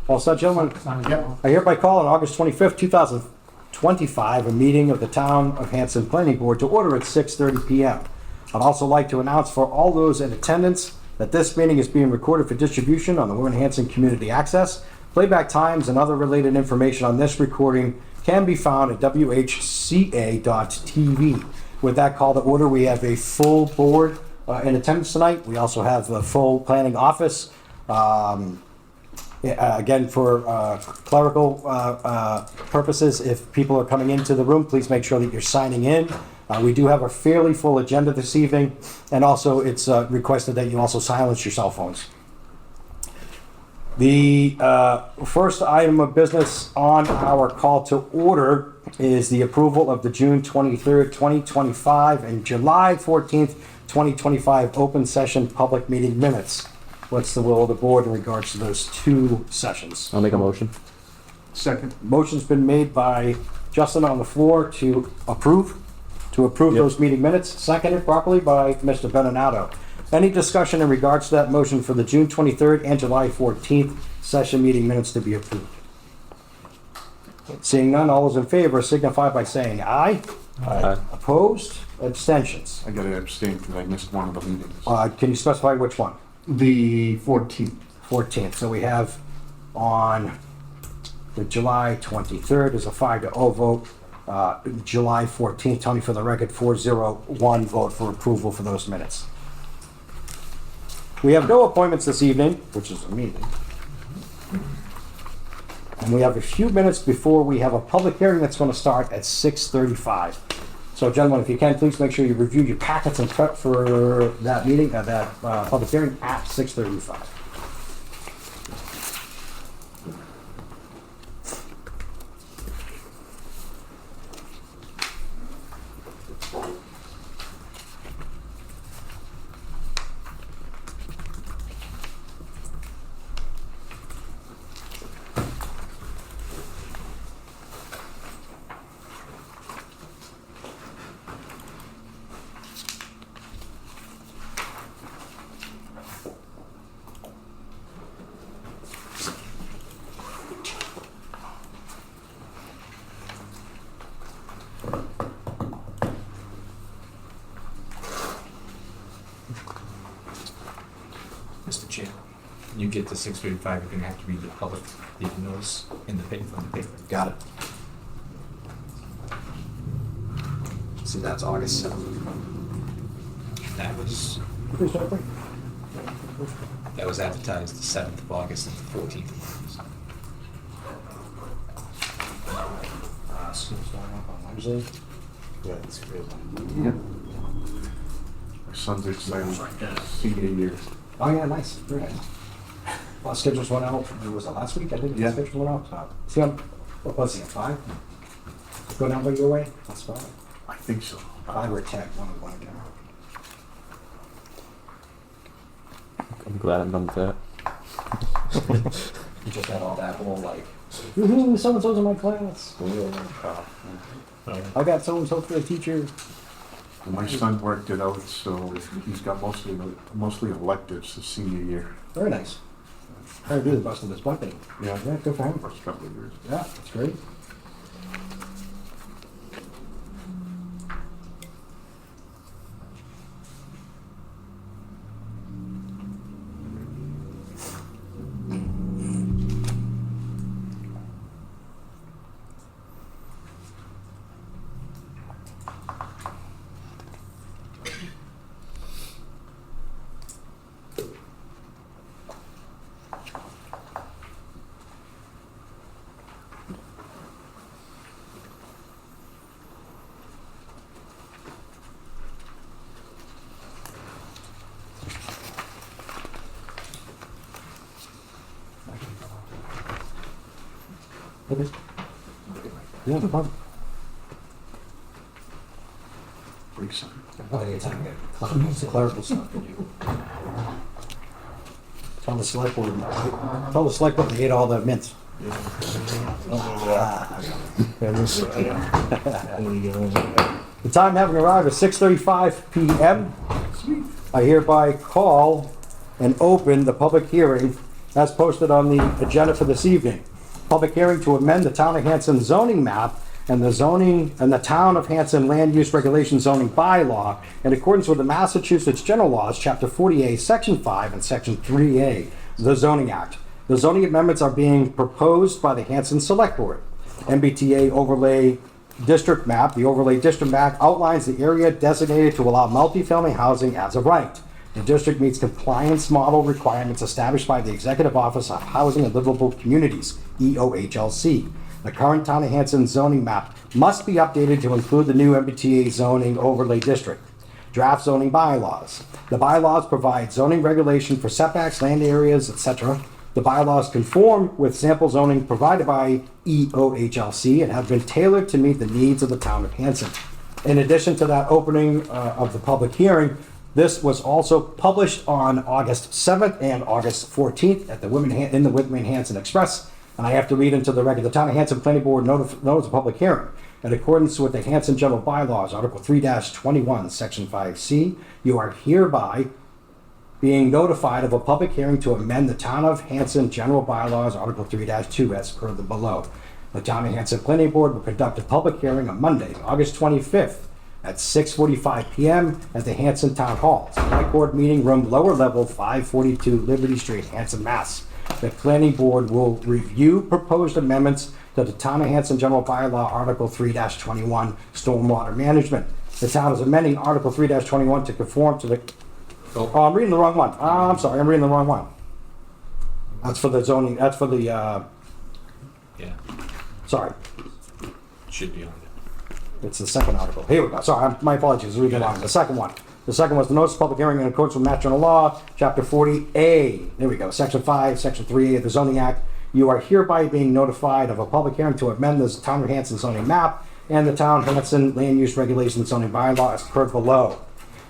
All set, gentlemen? Yep. I hereby call on August 25th, 2025, a meeting of the Town of Hanson Planning Board to order at 6:30 PM. I'd also like to announce for all those in attendance that this meeting is being recorded for distribution on the Warren Hanson Community Access. Playback times and other related information on this recording can be found at whca.tv. With that call to order, we have a full board in attendance tonight. We also have a full planning office. Again, for clerical purposes, if people are coming into the room, please make sure that you're signing in. We do have a fairly full agenda this evening, and also it's requested that you also silence your cell phones. The first item of business on our call to order is the approval of the June 23rd, 2025 and July 14th, 2025 open session public meeting minutes. What's the will of the board in regards to those two sessions? I'll make a motion. Second. Motion's been made by Justin on the floor to approve those meeting minutes, seconded properly by Mr. Benenato. Any discussion in regards to that motion for the June 23rd and July 14th session meeting minutes to be approved? Seeing none, all those in favor signify by saying aye. Aye. Opposed? Abstentions? I gotta abstain because I missed one of the meetings. Can you specify which one? The 14th. 14th. So we have on the July 23rd is a 5-0 vote. July 14th, Tony, for the record, 401 vote for approval for those minutes. We have no appointments this evening, which is amazing. And we have a few minutes before we have a public hearing that's going to start at 6:35. So, gentlemen, if you can, please make sure you review your packets and prep for that meeting, public hearing at 6:35. Mr. Chair, when you get to 6:35, you're gonna have to read the public notice in the paper, on the paper. Got it. See, that's August 7th. That was advertised the 7th of August and the 14th of August. School's starting up on Wednesday. Yeah, it's great. Yep. My son's excited. Senior year. Oh, yeah, nice. Very nice. Well, schedules went out, was it last week? I think Yeah. the schedules went out. See, what was it, 5? Go down by your way? That's 5. I think so. 5 or 10, one again. I'm glad I'm done with that. You just had all that whole like, woohoo, so-and-so's in my class. I got so-and-so for a teacher. My son worked it out, so he's got mostly electives his senior year. Very nice. Trying to do the best of this company. Yeah. Yeah, good for him. First couple of years. Yeah, that's great. Okay. Yeah, no problem. Big son. Oh, anytime. Clerical stuff to do. Tell the select board they ate all the mints. The time having arrived at 6:35 p.m. I hereby call and open the public hearing as posted on the agenda for this evening. Public hearing to amend the Town of Hanson zoning map and the Town of Hanson Land Use Regulation Zoning Bylaw in accordance with the Massachusetts General Laws, Chapter 40A, Section 5 and Section 3A, the Zoning Act. The zoning amendments are being proposed by the Hanson Select Board. MBTA overlay district map. The overlay district map outlines the area designated to allow multifamily housing as of right. The district meets compliance model requirements established by the Executive Office of Housing and Livable Communities, EOHLC. The current Town of Hanson zoning map must be updated to include the new MBTA zoning overlay district. Draft zoning bylaws. The bylaws provide zoning regulation for setbacks, land areas, etc. The bylaws conform with sample zoning provided by EOHLC and have been tailored to meet the needs of the Town of Hanson. In addition to that opening of the public hearing, this was also published on August 7th and August 14th at the in the Whitman Hanson Express. And I have to read into the record, the Town of Hanson Planning Board notice of public hearing. In accordance with the Hanson General Bylaws, Article 3-21, Section 5C, you are hereby being notified of a public hearing to amend the Town of Hanson General Bylaws, Article 3-2, as per the below. The Town of Hanson Planning Board will conduct a public hearing on Monday, August 25th at 6:45 p.m. at the Hanson Town Hall. Select Board Meeting Room, lower level, 542 Liberty Street, Hanson, Mass. The Planning Board will review proposed amendments to the Town of Hanson General Bylaw, Article 3-21, Stormwater Management. The town is amending Article 3-21 to conform to the... Oh, I'm reading the wrong one. I'm sorry, I'm reading the wrong one. That's for the zoning, that's for the, Yeah, sorry, should be on it. it's the second article. Here we go. Sorry, my apologies, reading wrong. The second one. The second was the notice of public hearing in accordance with Mass General Law, Chapter 40A. There we go. Section 5, Section 3A of the Zoning Act. You are hereby being notified of a public hearing to amend the Town of Hanson zoning map and the Town of Hanson Land Use Regulation Zoning Bylaw as per below.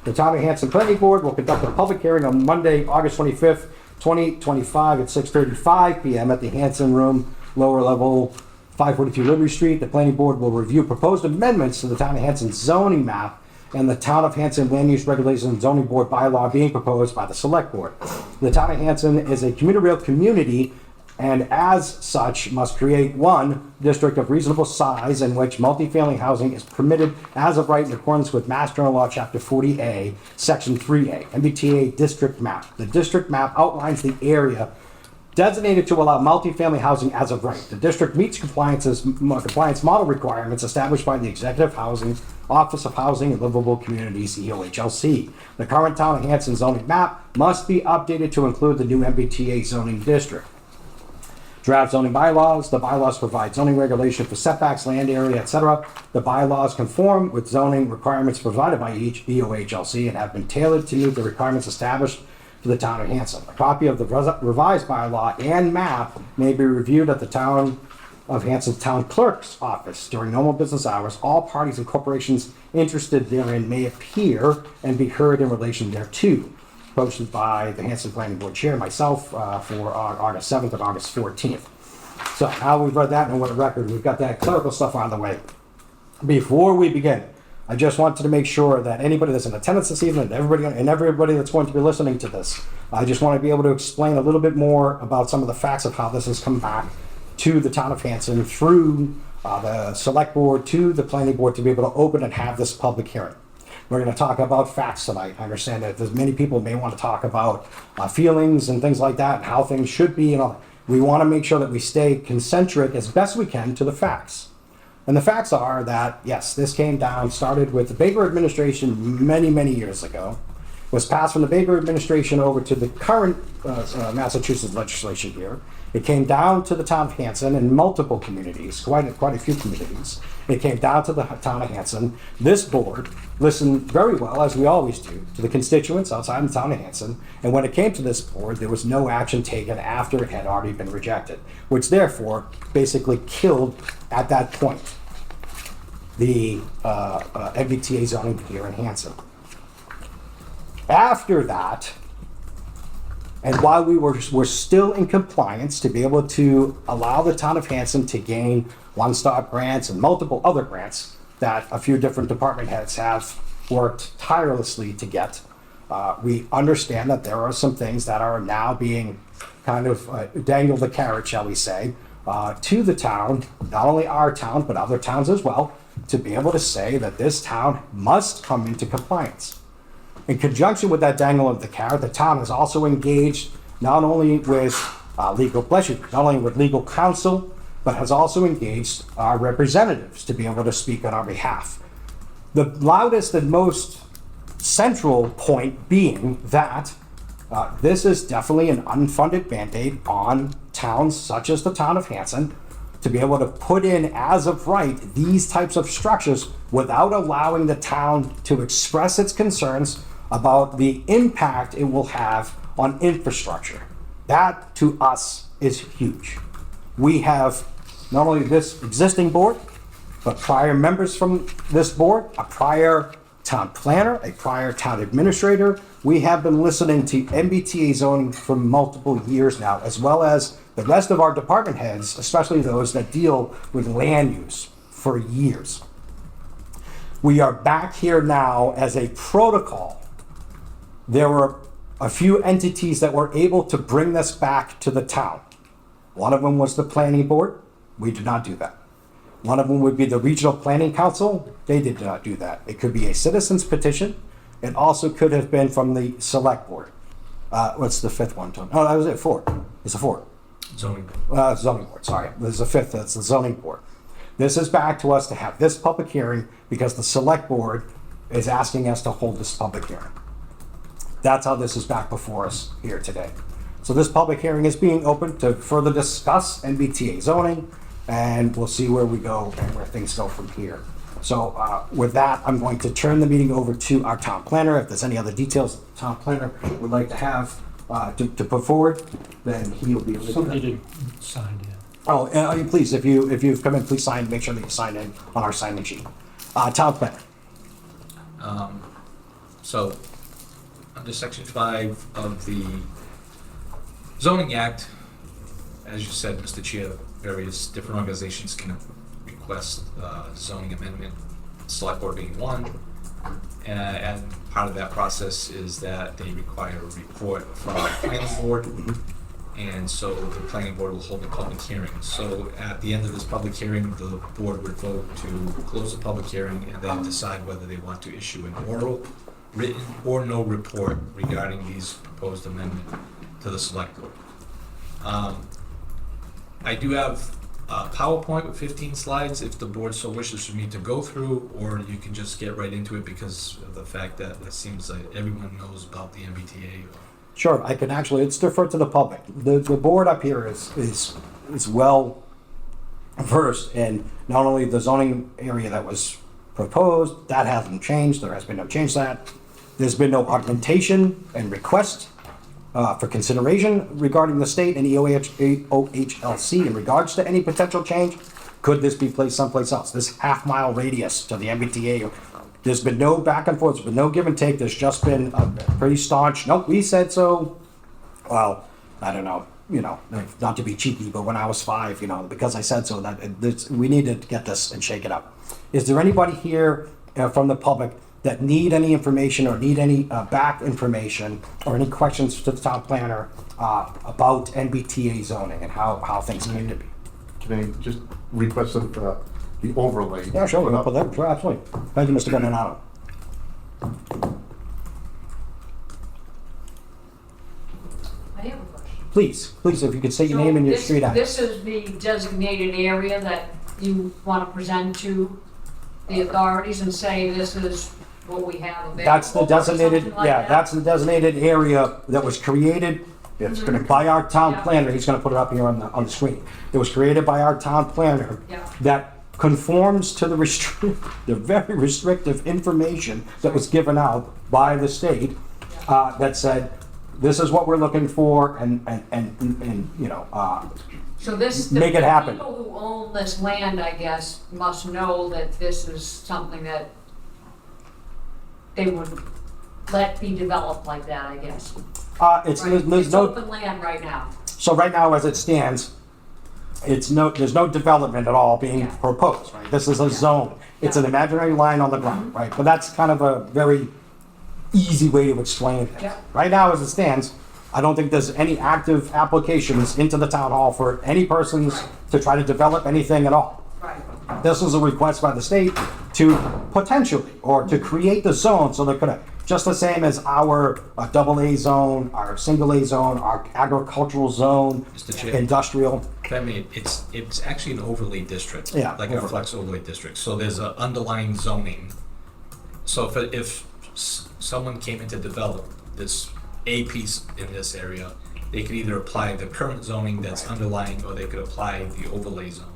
The Town of Hanson Planning Board will conduct a public hearing on Monday, August 25th, 2025 at 6:35 p.m. at the Hanson Room, lower level, 542 Liberty Street. The Planning Board will review proposed amendments to the Town of Hanson zoning map and the Town of Hanson Land Use Regulation Zoning Board bylaw being proposed by the Select Board. The Town of Hanson is a commuter rail community and as such must create one district of reasonable size in which multifamily housing is permitted as of right in accordance with Mass General Law, Chapter 40A, Section 3A, MBTA district map. The district map outlines the area designated to allow multifamily housing as of right. The district meets compliance model requirements established by the Executive Office of Housing and Livable Communities, EOHLC. The current Town of Hanson zoning map must be updated to include the new MBTA zoning district. Draft zoning bylaws. The bylaws provide zoning regulation for setbacks, land area, etc. The bylaws conform with zoning requirements provided by each EOHLC and have been tailored to meet the requirements established for the Town of Hanson. A copy of the revised bylaw and map may be reviewed at the Town of Hanson Town Clerk's office during normal business hours. All parties and corporations interested therein may appear and be heard in relation thereto. Posted by the Hanson Planning Board Chair, myself, for August 7th and August 14th. So now we've read that and what a record, we've got that clerical stuff on the way. Before we begin, I just wanted to make sure that anybody that's in attendance this evening, everybody that's going to be listening to this, I just want to be able to explain a little bit more about some of the facts of how this has come back to the Town of Hanson through the Select Board to the Planning Board to be able to open and have this public hearing. We're going to talk about facts tonight. I understand that there's many people may want to talk about feelings and things like that and how things should be and all. We want to make sure that we stay concentric as best we can to the facts. And the facts are that, yes, this started with the Baker administration many, many years ago, was passed from the Baker administration over to the current Massachusetts legislation here. It came down to the Town of Hanson and multiple communities, quite a few communities. It came down to the Town of Hanson. This board listened very well, as we always do, to the constituents outside the Town of Hanson. And when it came to this board, there was no action taken after it had already been rejected, which therefore basically killed, at that point, the MBTA zoning here in Hanson. After that, and while we were still in compliance to be able to allow the Town of Hanson to gain one-stop grants and multiple other grants that a few different department heads have worked tirelessly to get, We understand that there are some things that are now being kind of dangled the carrot, shall we say, to the town, not only our town, but other towns as well, to be able to say that this town must come into compliance. In conjunction with that dangle of the carrot, the town is also engaged not only with not only with legal counsel, but has also engaged our representatives to be able to speak on our behalf. The loudest and most central point being that this is definitely an unfunded mandate on towns such as the town of Hanson to be able to put in, as of right, these types of structures without allowing the town to express its concerns about the impact it will have on infrastructure. That, to us, is huge. We have not only this existing board, but prior members from this board, a prior town planner, a prior town administrator. We have been listening to MBTA zoning for multiple years now, as well as the rest of our department heads, especially those that deal with land use, for years. We are back here now as a protocol. There were a few entities that were able to bring this back to the town. One of them was the planning board. We did not do that. One of them would be the regional planning council. They did not do that. It could be a citizen's petition. It also could have been from the select board. What's the fifth one, Tony? Oh, that was it, four. It's a four. Zoning. Zoning board, sorry. There's a fifth, that's the zoning board. This is back to us to have this public hearing because the select board is asking us to hold this public hearing. That's how this is back before us here today. So this public hearing is being opened to further discuss NBTA zoning, and we'll see where we go and where things go from here. So with that, I'm going to turn the meeting over to our town planner. If there's any other details the town planner would like to have to put forward, then he'll be able to. Somebody didn't sign yet. Oh, please, if you've come in, please sign, make sure that you sign in on our sign-in sheet. Town planner. So, under section 5 of the zoning act, as you said, Mr. Chair, various different organizations can request zoning amendment, select board being one. And part of that process is that they require a report from the planning board. And so the planning board will hold a public hearing. So at the end of this public hearing, the board would vote to close the public hearing and then decide whether they want to issue an oral, written, or no report regarding these proposed amendment to the select board. I do have a PowerPoint with 15 slides if the board so wishes for me to go through, or you can just get right into it because of the fact that it seems like everyone knows about the MBTA. Sure, I can actually, it's deferred to the public. The board up here is well versed in not only the zoning area that was proposed, that hasn't changed, there has been no change to that. There's been no augmentation and request for consideration regarding the state and OHLC in regards to any potential change. Could this be placed someplace else? This half-mile radius to the MBTA, there's been no back and forth, there's been no give and take, there's just been a pretty staunch, nope, we said so. Well, I don't know, not to be cheeky, but when I was 5, because I said so, we need to get this and shake it up. Is there anybody here from the public that need any information or need any back information or any questions to the town planner about NBTA zoning and how things came to be? Can I just request that the overlay? Yeah, sure, we'll put that, sure, absolutely. Thank you, Mr. Bernardo. I have a question. Please, if you could say your name and your street address. This is the designated area that you want to present to the authorities and say this is what we have available? That's the or designated, something like yeah, that? that's the designated area that was created. It's gonna, by our town Yeah. planner, he's gonna put it up here on the screen. It was created by our town planner Yeah. that conforms to the the very restrictive information that was given out by the state, that said, this is what we're looking for and So this, make it happen. The people who own this land, I guess, must know that this is something that they would let be developed like that, I guess. It's, Right? there's It's no, open land right now. so right now as it stands, there's no development at all being Yeah. proposed, right? This is a zone. It's an imaginary line on the ground, right? But that's kind of a very easy way to explain it. Yeah. Right now, as it stands, I don't think there's any active applications into the town hall for any persons to try to develop anything at all. Right. This was a request by the state to potentially, or to create the zone so they could have, just the same as our double A zone, our single A zone, our agricultural zone, Mr. Chair. industrial. I mean, it's actually an overlay district. Yeah, Like a overlay. flex overlay district. So there's a underlying zoning. So if someone came in to develop this A piece in this area, they could either apply the current zoning that's underlying, or they could apply the overlay zone.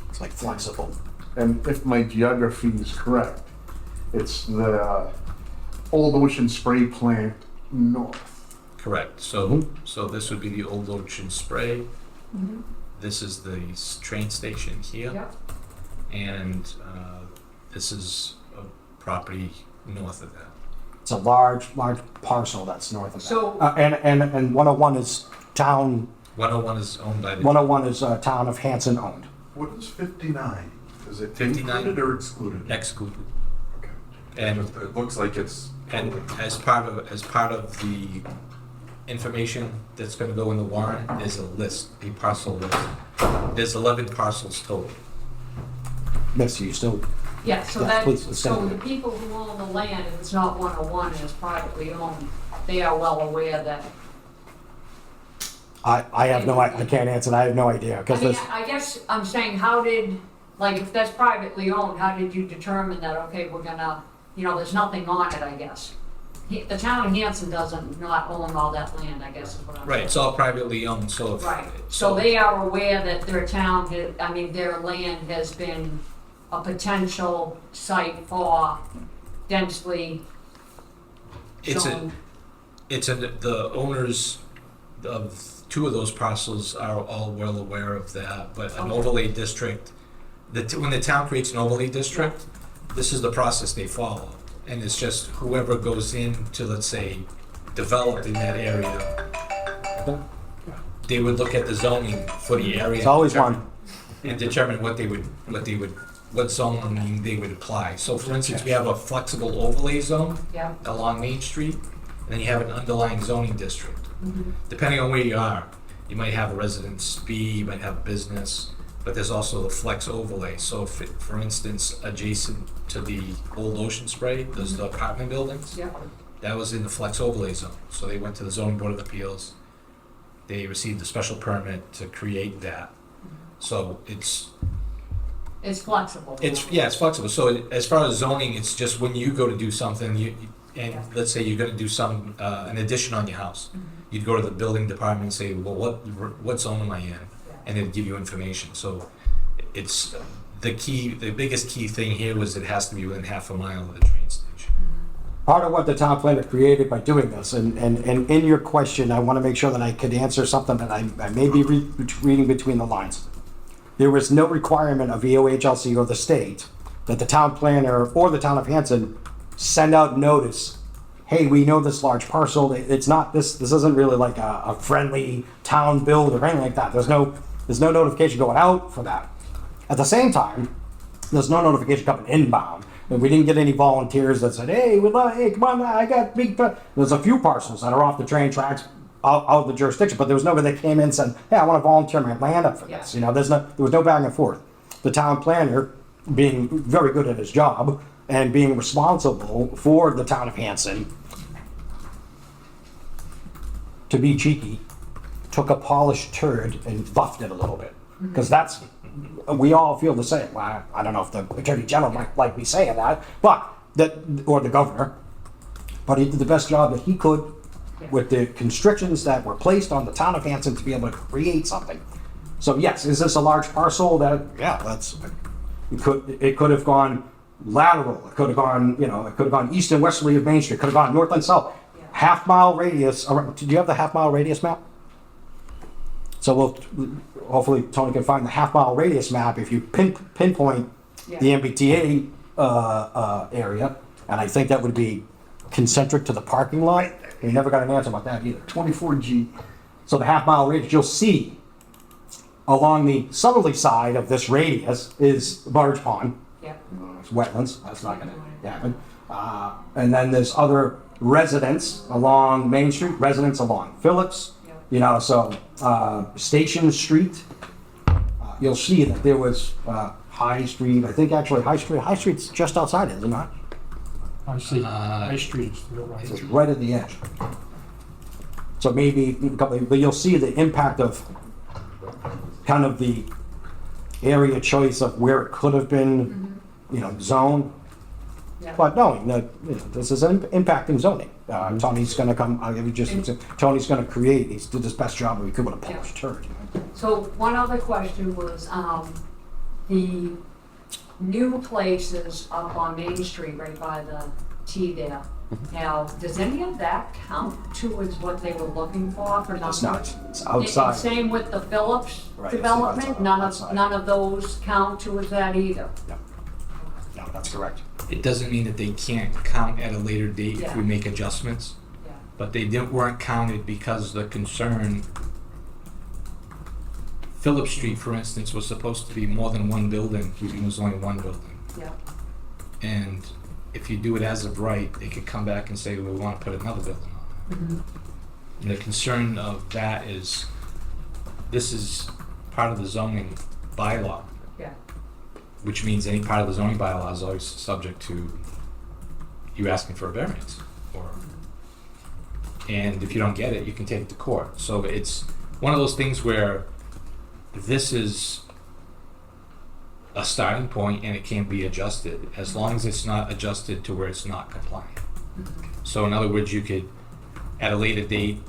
It's like flexible. And if my geography is correct, it's the Old Ocean Spray Plant north. Correct. So this would be the Old Ocean Spray. Mhm. This is the train station here. Yep. And this is a property north of that. It's a large parcel that's north of that. So- And 101 is town, 101 is owned by the 101 is town of Hanson owned. What is 59? Is it 59? included or excluded? excluded. Okay. And It looks like it's. And as part of the information that's gonna go in the warrant, there's a list, a parcel list. There's 11 parcels total. Miss, you still, Yeah, so Yeah, that, please, so send the it. people who own the land, if it's not 101 and it's privately owned, they are well aware that. I have no, I can't answer, that. I have no idea, I because mean, this, I guess I'm saying, how did, like, if that's privately owned, how did you determine that, okay, we're gonna, there's nothing on it, I guess? The town of Hanson doesn't not own all that land, I guess is what I'm saying. Right, it's all privately owned, so if. Right, so they are aware that their town, their land has been a potential site for densely It's zoned. the owners of two of those parcels are all well aware of that, but an Okay. overlay district, when the town creates an overlay district, this is the process they follow. And it's just whoever goes in to, let's say, develop in that area, they would look at the zoning for the area. it's always one. And determine what zoning they would apply. So for instance, we have a flexible overlay zone Yeah, along Main Street, and then you have an underlying zoning district. mhm, Depending on where you are, you might have a residence B, you might have business, but there's also the flex overlay. So if, for instance, adjacent to the Old Ocean Spray, there's the apartment buildings, yeah, that was in the flex overlay zone. So they went to the zoning board of appeals, they received a special permit to create that. So it's flexible. it's flexible. So as far as zoning, it's just when you go to do something, and let's say you're gonna do some, an addition on your house. Mhm. You'd go to the building department and say, well, what zone am I in? And it'd give you information. So it's, the biggest key thing here was it has to be within half a mile of the train station. Part of what the town planner created by doing this, and in your question, I want to make sure that I could answer something that I may be reading between the lines. There was no requirement of EOHLC or the state that the town planner or the town of Hanson send out notice, hey, we know this large parcel, it's not, this isn't really like a friendly town build or anything like that. There's no notification going out for that. At the same time, there's no notification coming inbound. And we didn't get any volunteers that said, hey, come on, I got there's a few parcels that are off the train tracks out of the jurisdiction, but there was nobody that came in and said, hey, I want to volunteer my land up for this. Yeah. There was no back and forth. The town planner, being very good at his job and being responsible for the town of Hanson, to be cheeky, took a polished turd and buffed it a little bit. Because we all feel the same. Well, I don't know if the Attorney General might like me saying that, or the governor, but he did the best job that he could with the constrictions that were placed on the town of Hanson to be able to create something. So yes, is this a large parcel it could have gone lateral, it could have gone east and westerly of Main Street, could have gone north and south. Yeah. Half-mile radius, do you have the half-mile radius map? So hopefully Tony can find the half-mile radius map if you pinpoint Yeah. the MBTA area, and I think that would be concentric to the parking lot. We never got an answer about that either. 24G. So the half-mile radius, you'll see along the southerly side of this radius is Barge Pond. Yeah. It's wetlands, that's not gonna happen. And then there's other residents along Main Street, residents along Phillips, you know, so, Station Street, you'll see that there was, High Street, I think actually High Street's just outside, is it not? I see. High Street is still right. It's right at the edge. So maybe, but you'll see the impact of kind of the area choice of where it could have been, you know, zoned. Yeah. But knowing that, you know, this is impacting zoning. Tony's gonna come, Tony's gonna create, he's did his best job he could with a Polish turd. So one other question was, the new places up on Main Street, right by the T there. Now, does any of that count towards what they were looking for? It's not, it's And outside. same with the Phillips Right, it's development, outside. none of those count towards that either? No, that's correct. It doesn't mean that they can't count at a later date if we Yeah. make adjustments, Yeah. but they weren't counted because the concern. Phillips Street, for instance, was supposed to be more than one building, it was only one building. Yeah. And if you do it as of right, they could come back and say, well, we want to put another building on. Mhm. And the concern of that is, this is part of the zoning bylaw, Yeah. which means any part of the zoning bylaw is always subject to you asking for a variance. And if you don't get it, you can take it to court. So it's one of those things where this is a starting point and it can be adjusted, as long as it's not adjusted to where it's not compliant. So in other words, you could, at a later date,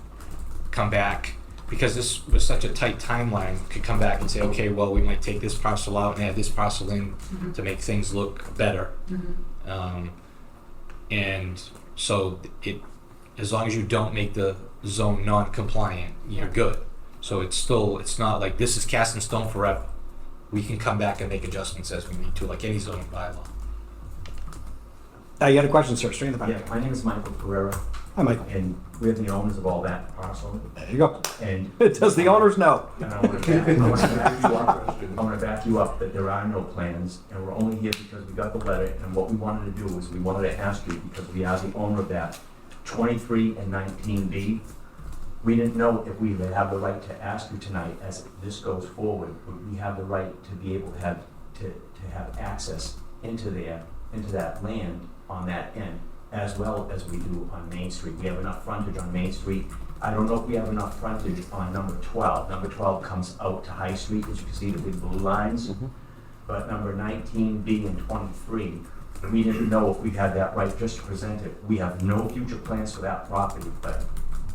come back, because this was such a tight timeline, could come back and say, okay, well, we might take this parcel out and add this parcel in to make things look better. And so it, as long as you don't make the zone non-compliant, you're good. So it's still, it's not like this is cast in stone forever. We can come back and make adjustments as we need to, like any zoning bylaw. You had a question, sir, straight in the back. Yeah, my name is Michael Pereira, Hi, Michael. and we're the owners of all that parcel. There you go. And Does the owners know? and I want to back you up that there are no plans, and we're only here because we got the letter, and what we wanted to do is we wanted to ask you, because we are the owner of that, 23 and 19B. We didn't know if we would have the right to ask you tonight, as this goes forward, would we have the right to be able to have access into that land on that end, as well as we do on Main Street. We have enough frontage on Main Street. I don't know if we have enough frontage on number 12. Number 12 comes out to High Street, as you can see the big blue lines. But number 19B and 23, we didn't know if we had that right just to present it. We have no future plans for that property,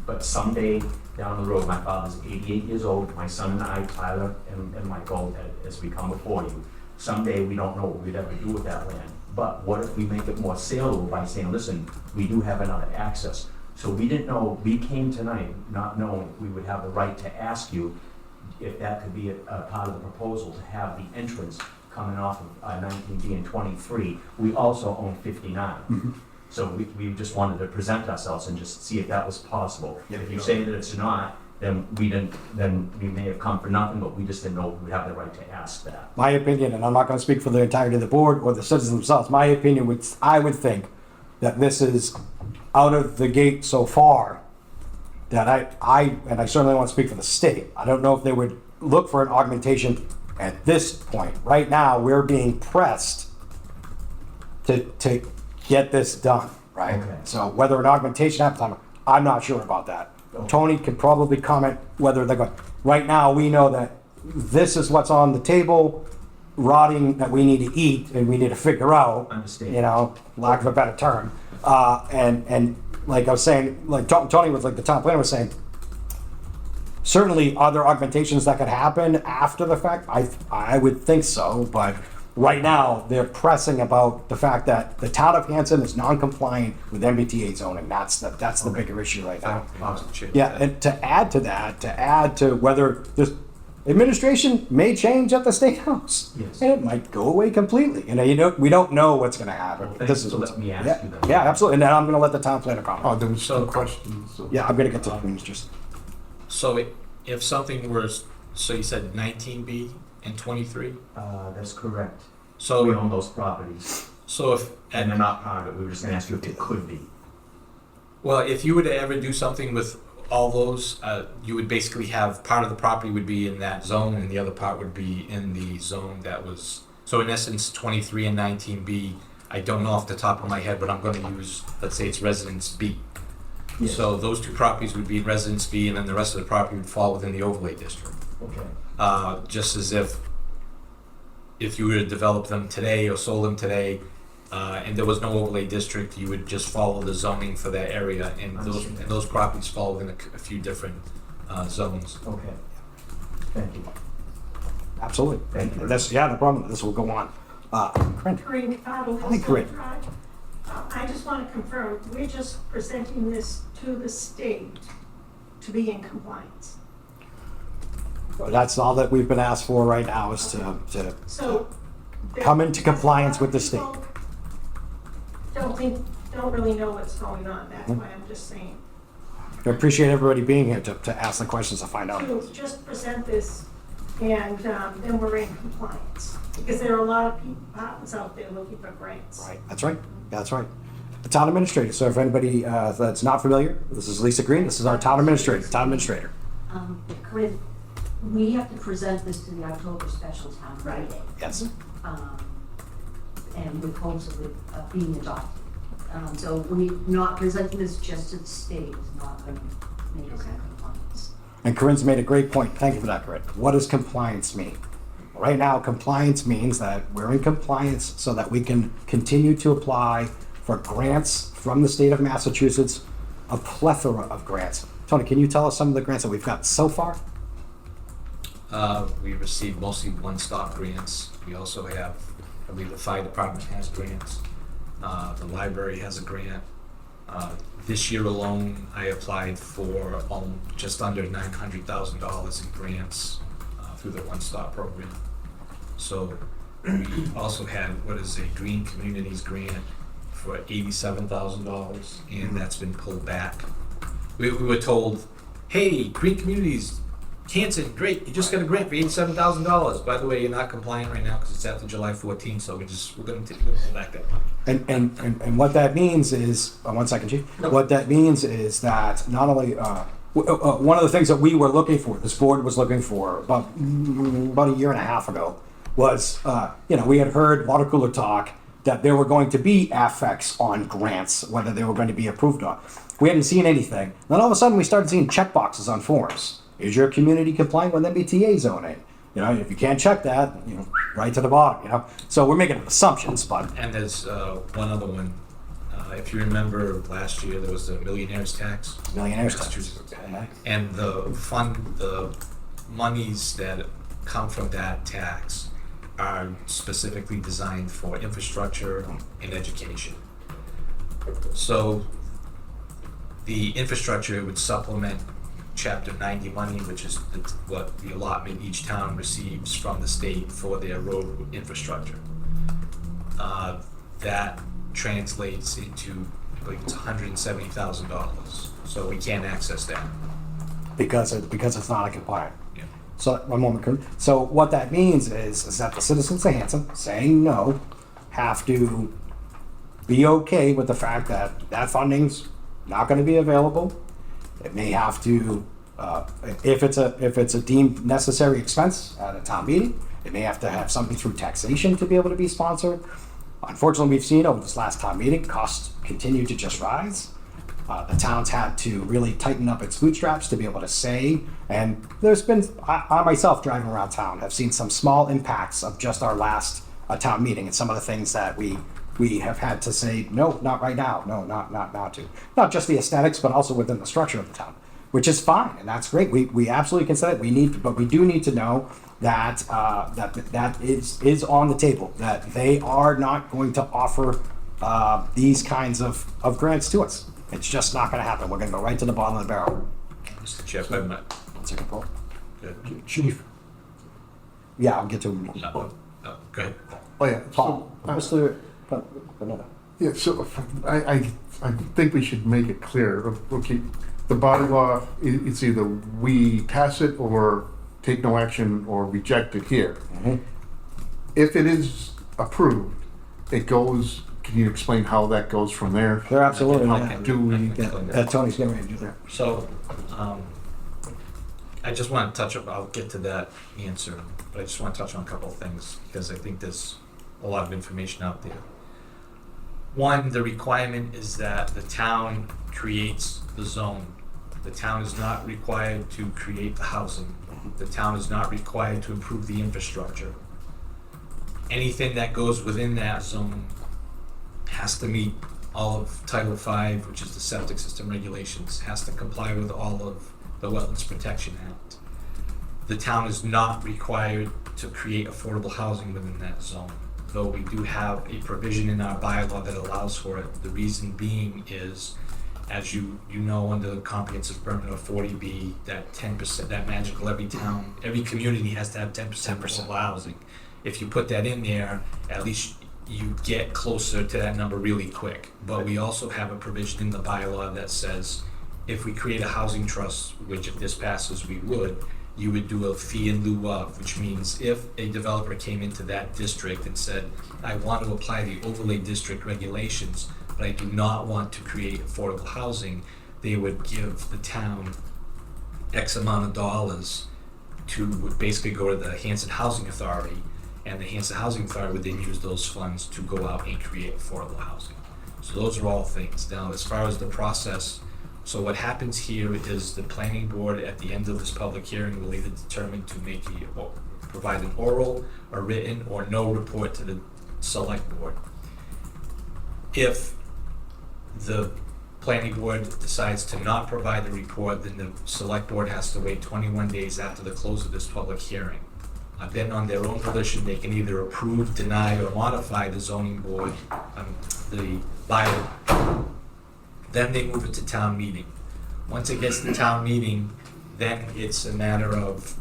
but someday down the road, my father's 88 years old, my son and I, Tyler and Michael, as we come before you, someday we don't know what we'd ever do with that land. But what if we make it more saleable by saying, listen, we do have another access. So we didn't know, we came tonight not knowing if we would have the right to ask you if that could be a part of the proposal to have the entrance coming off of 19B and 23. We also own 59. So we just wanted to present ourselves and just see if that was possible. If you say that it's not, then we may have come for nothing, but we just didn't know we have the right to ask that. My opinion, and I'm not gonna speak for the entirety of the board or the citizens themselves, my opinion would, I would think that this is out of the gate so far that I certainly want to speak for the state. I don't know if they would look for an augmentation at this point. Right now, we're being pressed to get this done, right? Okay. So whether an augmentation happens, I'm not sure about that. Okay. Tony can probably comment whether they're going. Right now, we know that this is what's on the table, rotting that we need to eat and we need to figure out. Understand. You know, lack of a better term. And like I was saying, like Tony was like the town planner was saying, certainly other augmentations that could happen after the fact. I would think so, but right now they're pressing about the fact that the town of Hanson is non-compliant with MBTA zoning. That's the bigger issue right now. Yeah, and to add to whether this administration may change at the State House. Yes. And it might go away completely. You know, we don't know what's going to happen. Well, thanks for letting me ask you that. Yeah, absolutely. And then I'm going to let the town planner comment. Oh, there was So- some questions. So. Yeah, I'm going to get to the things just. So if something was, so you said 19B and 23? That's correct. We So, own those properties, so if, and they're not part of it. We were just gonna ask you if it could be. Well, if you were to ever do something with all those, you would basically have, part of the property would be in that zone and the other part would be in the zone that was, so in essence, 23 and 19B, I don't know off the top of my head, but I'm gonna use, let's say it's Residence B. Yes. So those two properties would be in Residence B and then the rest of the property would fall within the overlay district. Okay. Just as if you were to develop them today or sold them today, and there was no overlay district, you would just follow the zoning for that area, and those properties fall within a few different zones. Okay. Thank you. Absolutely. Thank you. That's, yeah, no problem. This will go on. Corinne. Corinne, Hi, Corinne. I just want to confirm, we're just presenting this to the state to be in compliance. That's all that we've been asked for right now is to So. come into compliance with the state. Don't really know what's going on, that's why I'm just saying. I appreciate everybody being here to ask the questions to find out. To just present this and then we're in compliance. Because there are a lot of departments out there looking for grants. Right, that's right, that's right. The town administrator, so if anybody that's not familiar, this is Lisa Green, this is our town administrator. Corinne, we have to present this to the October special town meeting. Yes. And with hopes of it being adopted. So we not presenting this just to the state is not going to make us in compliance. And Corinne's made a great point, thank you for that, Corinne. What does compliance mean? Right now, compliance means that we're in compliance so that we can continue to apply for grants from the state of Massachusetts, a plethora of grants. Tony, can you tell us some of the grants that we've got so far? We received mostly one-stop grants. We also have, I believe the fire department has grants. The library has a grant. This year alone, I applied for just under $900,000 in grants through the one-stop program. So we also had what is a Green Communities grant for $87,000, and that's been pulled back. We were told, hey, Green Communities, Hanson, great, you just got a grant for $87,000. By the way, you're not compliant right now because it's after July 14th, so we're going to pull back that money. And what that means is, 1 second, Chief. No. What that means is that not only, one of the things that we were looking for, this board was looking for about a year and a half ago, was, we had heard water cooler talk that there were going to be affects on grants, whether they were going to be approved or not. We hadn't seen anything. Then all of a sudden, we started seeing checkboxes on forms. Is your community compliant with MBTA zoning? If you can't check that, right to the bottom, So we're making assumptions, but. And there's one other one. If you remember last year, there was the millionaire's tax. Millionaire's tax. Massachusetts. And the monies that come from that tax are specifically designed for infrastructure and education. So the infrastructure would supplement Chapter 90 money, which is what the allotment each town receives from the state for their road infrastructure. That translates into, I believe it's $170,000. So we can't access that. Because it's not a compliant. Yeah. So, one moment, Kurt. So what that means is that the citizens of Hanson saying no have to be okay with the fact that that funding's not going to be available. It may have to, if it's a deemed necessary expense at a town meeting, it may have to have something through taxation to be able to be sponsored. Unfortunately, we've seen over this last town meeting, costs continue to just rise. The town's had to really tighten up its bootstraps to be able to say, and there's been, I myself driving around town have seen some small impacts of just our last town meeting and some of the things that we have had to say, no, not right now, no, not to. Not just the aesthetics, but also within the structure of the town, which is fine, and that's great. We absolutely can say it. But we do need to know that that is on the table, that they are not going to offer these kinds of grants to us. It's just not gonna happen. We're gonna go right to the bottom of the barrel. Mr. Chair, if I might. 1 second, Paul. Good. Chief, Yeah, I'll get to him. Go ahead. Oh, yeah. Paul, Mr. Panetta. Yeah, so I think we should make it clear. Okay, the bylaw, it's either we pass it or take no action or reject it here. Mhm. If it is approved, it goes can you explain how that goes from there? They're absolutely, Okay. yeah. Do we, Tony's getting ready to do that. So, I just want to touch on, I'll get to that answer, but I just want to touch on a couple of things, because I think there's a lot of information out there. One, the requirement is that the town creates the zone. The town is not required to create the housing. The town is not required to improve the infrastructure. Anything that goes within that zone has to meet all of Title V, which is the septic system regulations, has to comply with all of the Wetlands Protection Act. The town is not required to create affordable housing within that zone, though we do have a provision in our bylaw that allows for it. The reason being is, as you know, under the comprehensive permit of 40B, that 10%, that magical, every community has to have 10% affordable housing. If you put that in there, at least you get closer to that number really quick. But we also have a provision in the bylaw that says, if we create a housing trust, which if this passes we would, you would do a fee in lieu of, which means if a developer came into that district and said, I want to apply the overlay district regulations, but I do not want to create affordable housing, they would give the town X amount of dollars to basically go to the Hanson Housing Authority, and the Hanson Housing Authority would then use those funds to go out and create affordable housing. So those are all things. Now, as far as the process, so what happens here is the planning board at the end of this public hearing will either determine to provide an oral, a written, or no report to the select board. If the planning board decides to not provide the report, then the select board has to wait 21 days after the close of this public hearing. Then on their own volition, they can either approve, deny, or modify the zoning board, the bylaw. Then they move it to town meeting. Once it gets to town meeting, then it's a matter of,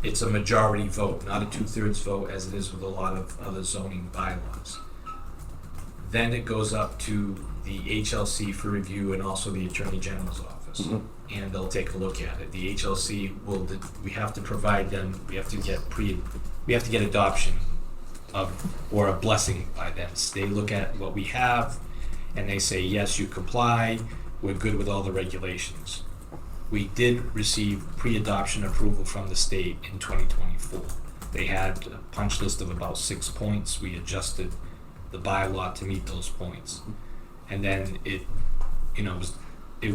it's a majority vote, not a 2/3 vote as it is with a lot of other zoning bylaws. Then it goes up to the HLC for review and also the Attorney General's office. And they'll take a look at it. The HLC will, we have to provide them, we have to get adoption of, or a blessing by them. So they look at what we have and they say, yes, you comply, we're good with all the regulations. We did receive pre-adoption approval from the state in 2024. They had a punch list of about 6 points. We adjusted the bylaw to meet those points. And then it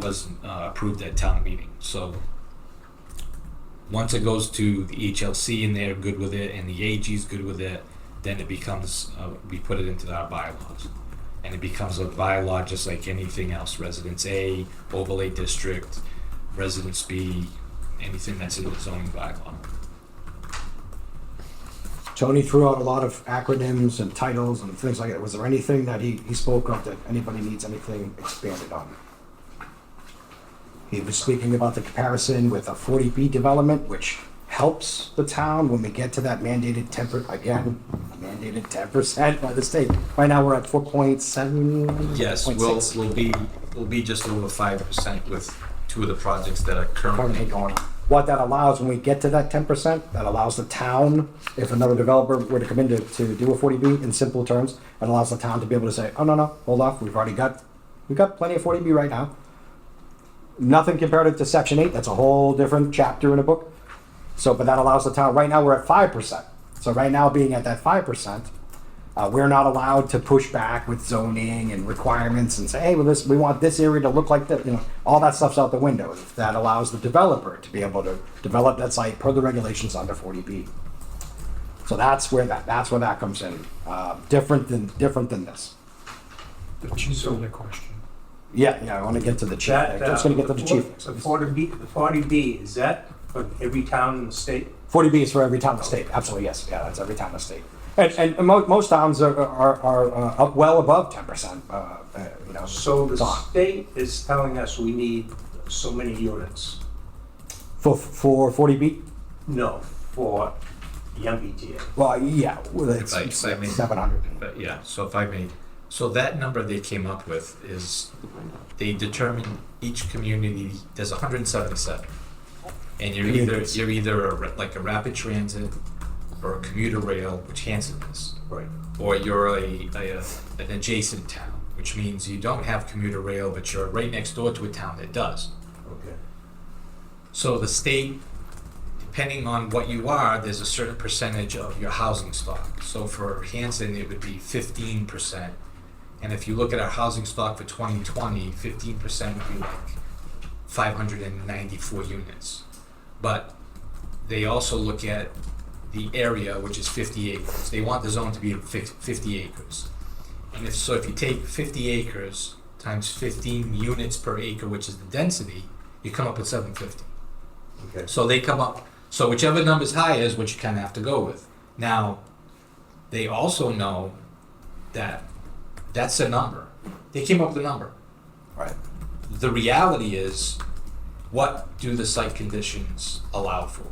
was approved at town meeting. So once it goes to the HLC and they're good with it and the AG's good with it, then it becomes, we put it into our bylaws. And it becomes a bylaw just like anything else. Residence A, overlay district, Residence B, anything that's in the zoning bylaw. Tony threw out a lot of acronyms and titles and things like that. Was there anything that he spoke of that anybody needs anything expanded on? He was speaking about the comparison with a 40B development, which helps the town when we get to that mandated 10% by the state. Right now, we're at 4.7. Yes, 4.6. we'll be just over 5% with two of the projects that are currently Going on. What that allows, when we get to that 10%, that allows the town, if another developer were to come in to do a 40B in simple terms, it allows the town to be able to say, oh, no, hold off, we've got plenty of 40B right now. Nothing compared to Section 8, that's a whole different chapter in a book. So, but that allows the town, right now we're at 5%. So right now being at that 5%, we're not allowed to push back with zoning and requirements and say, hey, well, we want this area to look like that. All that stuff's out the window. If that allows the developer to be able to develop that site per the regulations under 40B. So that's where that comes in. Different than this. The chief of the question. Yeah, I want to get to the chief. I'm just going to get to the chief. So 40B, is that for every town in the state? 40B is for every town in the state. Absolutely, yes. Yeah, that's every town in the state. And most towns are up well above 10%. So the it's on. state is telling us we need so many units. For 40B? No, for the MBTA. Well, yeah, it's If I may- 700. But yeah, so if I may, so that number they came up with is, they determine each community, there's 177. And you're either like a rapid transit, or a commuter rail, which Hanson is, Right. or you're an adjacent town, which means you don't have commuter rail, but you're right next door to a town that does. Okay. So the state, depending on what you are, there's a certain percentage of your housing stock. So for Hanson, it would be 15%. And if you look at our housing stock for 2020, 15% would be like 594 units. But they also look at the area, which is 50 acres. They want the zone to be 50 acres. And if you take 50 acres times 15 units per acre, which is the density, you come up with 750. Okay. So they come up, so whichever number's higher is what you kind of have to go with. Now, they also know that that's a number. They came up with a number. Right. The reality is, what do the site conditions allow for?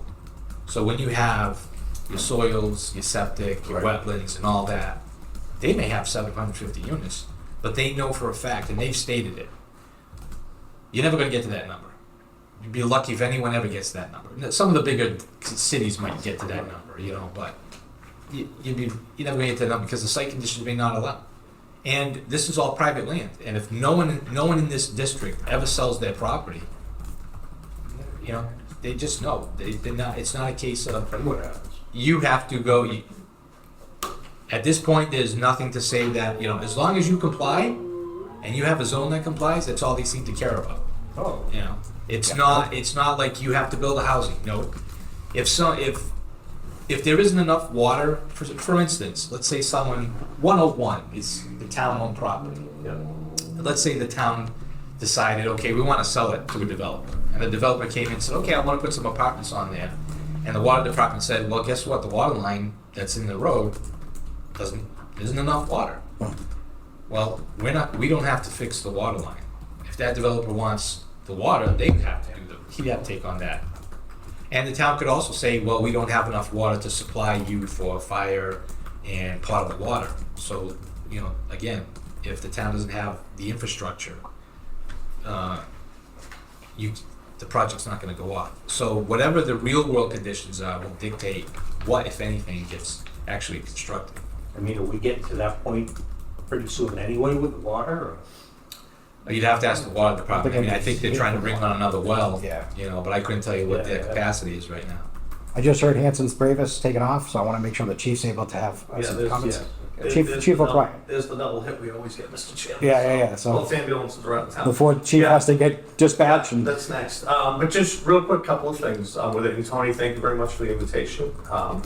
So when you have your soils, your septic, your wetlands and all that, they may have 750 units, but they know for a fact, and they've stated it, you're never gonna get to that number. You'd be lucky if anyone ever gets to that number. Some of the bigger cities might get to that number, you know, but you're never gonna get to that number because the site conditions may not allow. And this is all private land, and if no one in this district ever sells their property, you know, they just know. They're not, it's not a case of, What happens? you have to go, at this point, there's nothing to say that, you know, as long as you comply, and you have a zone that complies, that's all they seem to care about. Oh. You know, it's not like you have to build a housing, no. If there isn't enough water, for instance, let's say 101 is the town-owned property. Yeah. Let's say the town decided, okay, we want to sell it to a developer. And the developer came in and said, okay, I want to put some apartments on there. And the water department said, well, guess what? The water line that's in the road isn't enough water. Well, we don't have to fix the water line. If that developer wants the water, he'd have to take on that. And the town could also say, well, we don't have enough water to supply you for fire and potable water. So, you know, again, if the town doesn't have the infrastructure, the project's not gonna go off. So whatever the real world conditions are will dictate what, if anything, gets actually constructed. I mean, are we getting to that point pretty soon anyway with the water, or? You'd have to ask the water department. I mean, I think they're trying to bring on another well, Yeah. you know, but I couldn't tell you what their Yeah. capacity is right now. I just heard Hanson's Bravest taken off, so I want to make sure the chief's able to have some comments. There's Chief the O'Brien. There's the double hit we always get, Mr. Chairman. Yeah. So Both ambulances around town. before Chief Yeah. has to get dispatched and That's next. But just real quick, couple of things with it. And Tony, thank you very much for the invitation. You called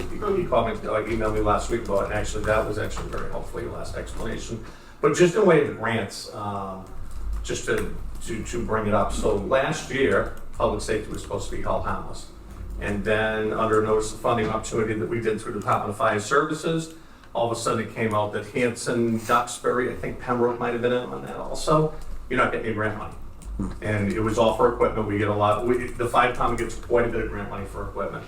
me, emailed me last week about it, and actually that was actually very helpful, your last explanation. But just in way of the grants, just to bring it up. So last year, public safety was supposed to be held harmless. And then under a notice of funding opportunity that we did through the Department of Fire Services, all of a sudden it came out that Hanson, Duxbury, I think Pembroke might have been in on that also, you're not getting any grant money. And it was all for equipment. We get a lot, the fire department gets quite a bit of grant money for equipment.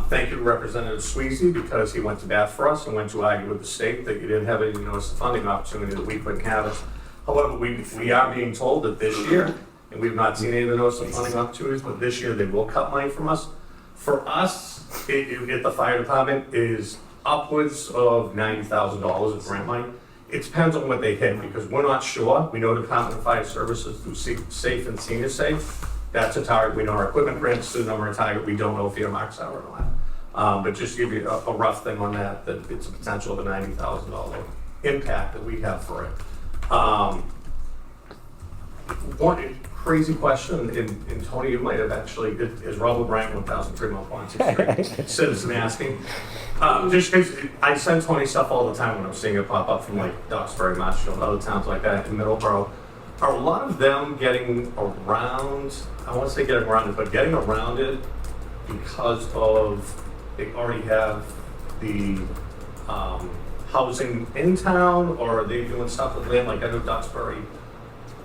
Thank you to Representative Sweezy because he went to bat for us and went to argue with the state that you didn't have any notice of funding opportunity, that we couldn't have it. However, we are being told that this year, and we've not seen any of the notice of funding opportunities, but this year they will cut money from us. For us, at the fire department, is upwards of $90,000 of grant money. It depends on what they hit because we're not sure. We know Department of Fire Services through Safe and Senior Safe. That's a target. We know our equipment grants to the number of target. We don't know if earmarks are or not. But just to give you a rough thing on that it's a potential of a $90,000 impact that we have for it. One crazy question, and Tony, you might have actually, is Robert Bryant 1000 Fremont Pond citizen asking. Just because I send Tony stuff all the time when I'm seeing it pop up from like Duxbury, Marshfield, other towns like that in Middleborough. Are a lot of them getting around, I won't say getting around it, but getting around it because of they already have the housing in town, or are they doing stuff with land? Like I know Duxbury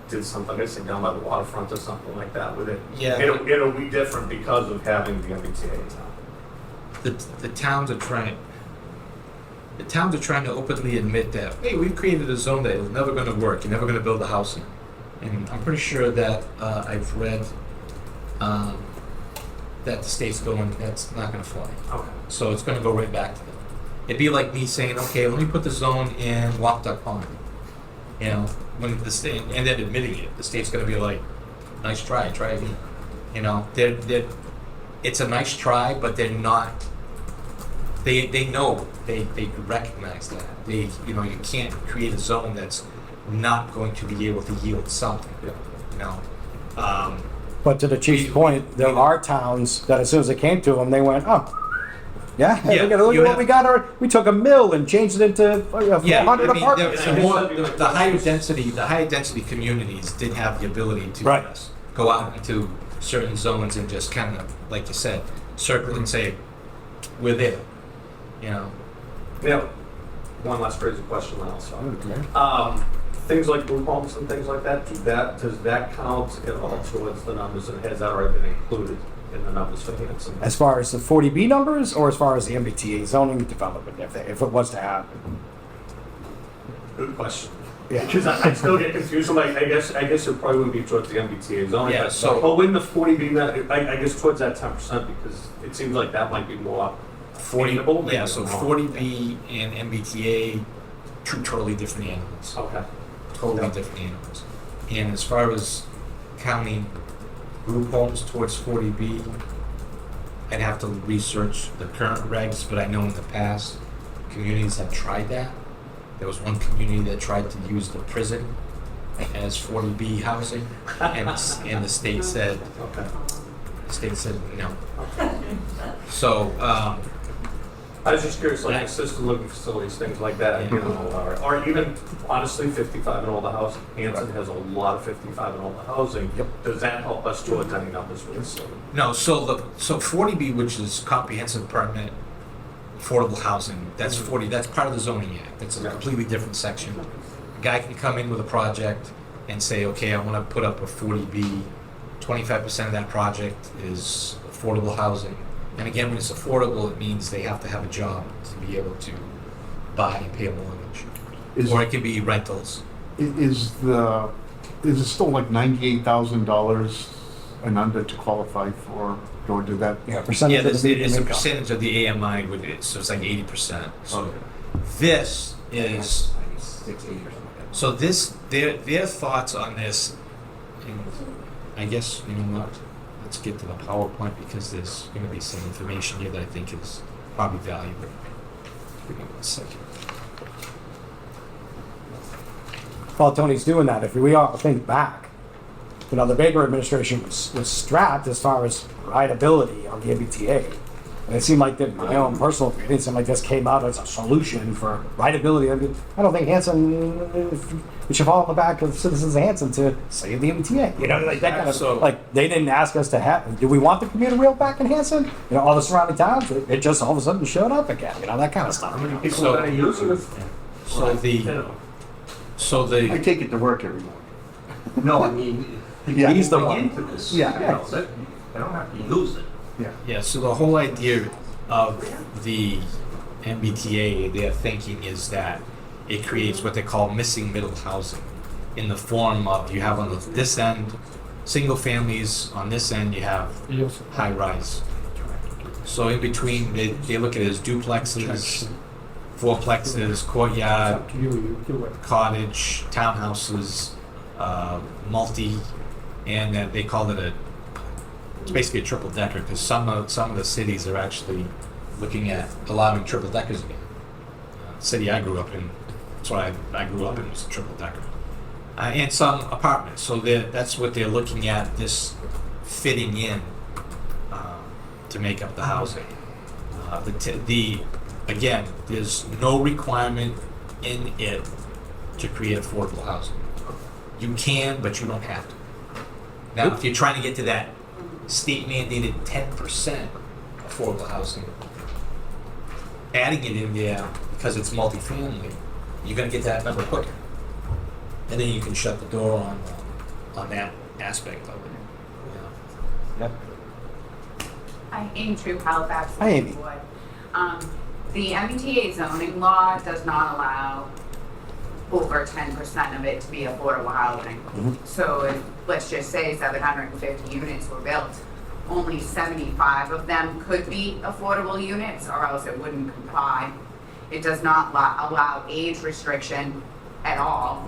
did something, I think down by the waterfront or something like that with it. Yeah. It'll be different because of having the MBTA in town. The towns are trying to openly admit that, hey, we've created a zone that is never going to work. You're never going to build a house in. And I'm pretty sure that I've read that the state's going, that's not gonna fly. Okay. So it's gonna go right back to them. It'd be like me saying, okay, let me put the zone in Wampatuck Pond. You know, when the state, and then admitting it, the state's gonna be like, nice try again. You know, it's a nice try, but they're not, they know, they recognize that. You know, you can't create a zone that's not going to be able to yield something, you know? But to the chief's point, there are towns that as soon as it came to them, they went, oh, yeah, Yeah, look you at what have- we got. We took a mill and changed it into Yeah, 400 I mean, apartments. the higher density communities did have the ability to Right. go out into certain zones and just kind of, like you said, circle and say, we're there, you know? Now, one last crazy question, then I'll stop. Things like group homes and things like that, does that count at all towards the numbers, and has that already been included in the numbers for Hanson? As far as the 40B numbers, or as far as the MBTA zoning development, if it was to happen. Good question. Yeah. Because I still get confused, like, I guess it probably would be towards the MBTA zoning. Yeah, but- so- But wouldn't the 40B, I guess towards that 10%, because it seems like that might be more affordable. maybe Yeah, so more. 40B and MBTA, two totally different animals. Okay. Totally different animals. And as far as counting group homes towards 40B, I'd have to research the current regs, but I know in the past, communities have tried that. There was one community that tried to use the prison as 40B housing, and the state said, Okay. no. So, I was just curious, like assisted living facilities, things like that, you know, or even honestly, 55 and older housing. Hanson has a lot of 55 and older housing. Yep. Does that help us towards any numbers with this? no, so 40B, which is comprehensive permit, affordable housing, that's 40, that's part of the zoning act. That's a Yeah. completely different section. A guy can come in with a project and say, okay, I want to put up a 40B, 25% of that project is affordable housing. And again, when it's affordable, it means they have to have a job to be able to buy and pay a mortgage. Is- Or it could be rentals. Is it still like $98,000 and under to qualify for, or did that? Yeah, Yeah, percentage of there's, the median it's a income. percentage of the AMI with it, so it's like 80%. So Okay. this is, so this, their thoughts on this, and I guess, you know what, let's get to the PowerPoint because there's gonna be some information here that I think is probably valuable. Give me 1 second. While Tony's doing that, if we all think back, you know, the Baker administration was strapped as far as rideability on the MBTA. And it seemed like that, my own personal opinion, it seemed like this came out as a solution for rideability. I mean, I don't think Hanson, we should fall on the back of citizens of Hanson to save the MBTA. You know, like that kind of, So- like, they didn't ask us to have, do we want the commuter rail back in Hanson? You know, all the surrounding towns, it just all of a sudden showed up again, you know, that kind of stuff. How many people So- that are using it? So the, You know. so the. I take it to work every morning. No, I mean, Yeah, he's the going one. into this, Yeah. you know, that- they don't have to use it. Yeah, so the whole idea of the MBTA, their thinking is that it creates what they call missing middle housing in the form of you have on this end, single families, on this end you have high rise. So in between, they look at it as duplexes, fourplexes, courtyard, cottage, townhouses, multi, and they call it it's basically a triple decker because some of the cities are actually looking at allowing triple deckers again. City I grew up in, that's what I grew up in, was a triple decker, and some apartments. So that's what they're looking at, this fitting in to make up the housing. Again, there's no requirement in it to create affordable housing. You can, but you don't have to. Now, if you're trying to get to that state mandated 10% affordable housing, adding it in there because it's multifamily, you're gonna get that number quicker. And then you can shut the door on that aspect of it. Yep. Hi, Amy True, Halifax. Hi, Amy. Board. The MBTA zoning law does not allow over 10% of it to be affordable housing. Mhm. So if, let's just say 750 units were built, only 75 of them could be affordable units, or else it wouldn't comply. It does not allow age restriction at all.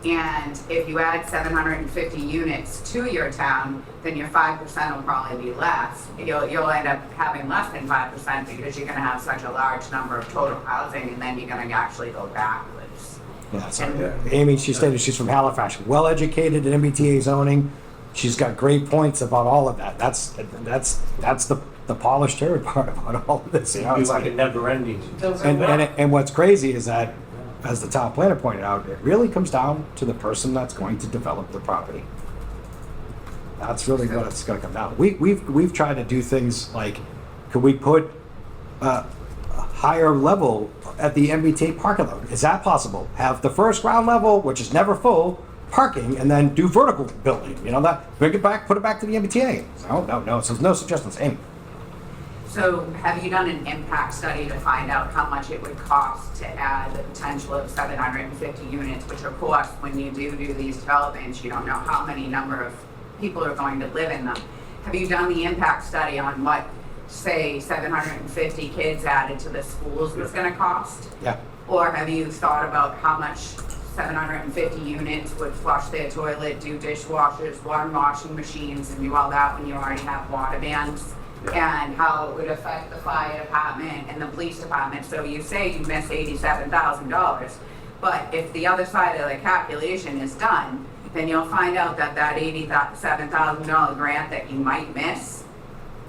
And if you add 750 units to your town, then your 5% will probably be less. You'll end up having less than 5% because you're gonna have such a large number of total housing, and then you're gonna actually go backwards. Yeah, so, Amy, she stated she's from Halifax, well-educated in MBTA zoning. She's got great points about all of that. That's the polished turd part about all of this. You know, It'd be it's like a never ending. and what's crazy is that, as the town planner pointed out, it really comes down to the person that's going to develop the property. That's really what it's going to come down. We've tried to do things like, could we put a higher level at the MBTA parking lot? Is that possible? Have the first ground level, which is never full, parking, and then do vertical building. You know that? Bring it back, put it back to the MBTA. No. So no suggestions. Amy. So have you done an impact study to find out how much it would cost to add the potential of 750 units, which of course, when you do these developments, you don't know how many number of people are going to live in them. Have you done the impact study on what, say, 750 kids added to the schools was gonna cost? Yeah. Or have you thought about how much 750 units would flush their toilet, do dishwashers, water washing machines, and do all that when you already have water bans? And how it would affect the fire department and the police department. So you say you miss $87,000, but if the other side of the calculation is done, then you'll find out that that $87,000 grant that you might miss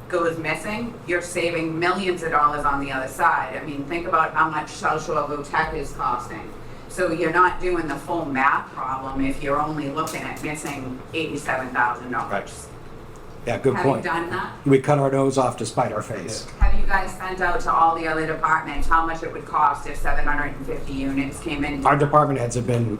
goes missing. You're saving millions of dollars on the other side. I mean, think about how much South Shore Tech is costing. So you're not doing the full math problem if you're only looking at missing $87,000. Right. Yeah, good Have point. you done that? We cut our nose off to spite our face. Have you guys sent out to all the other departments how much it would cost if 750 units came in? Our department heads have been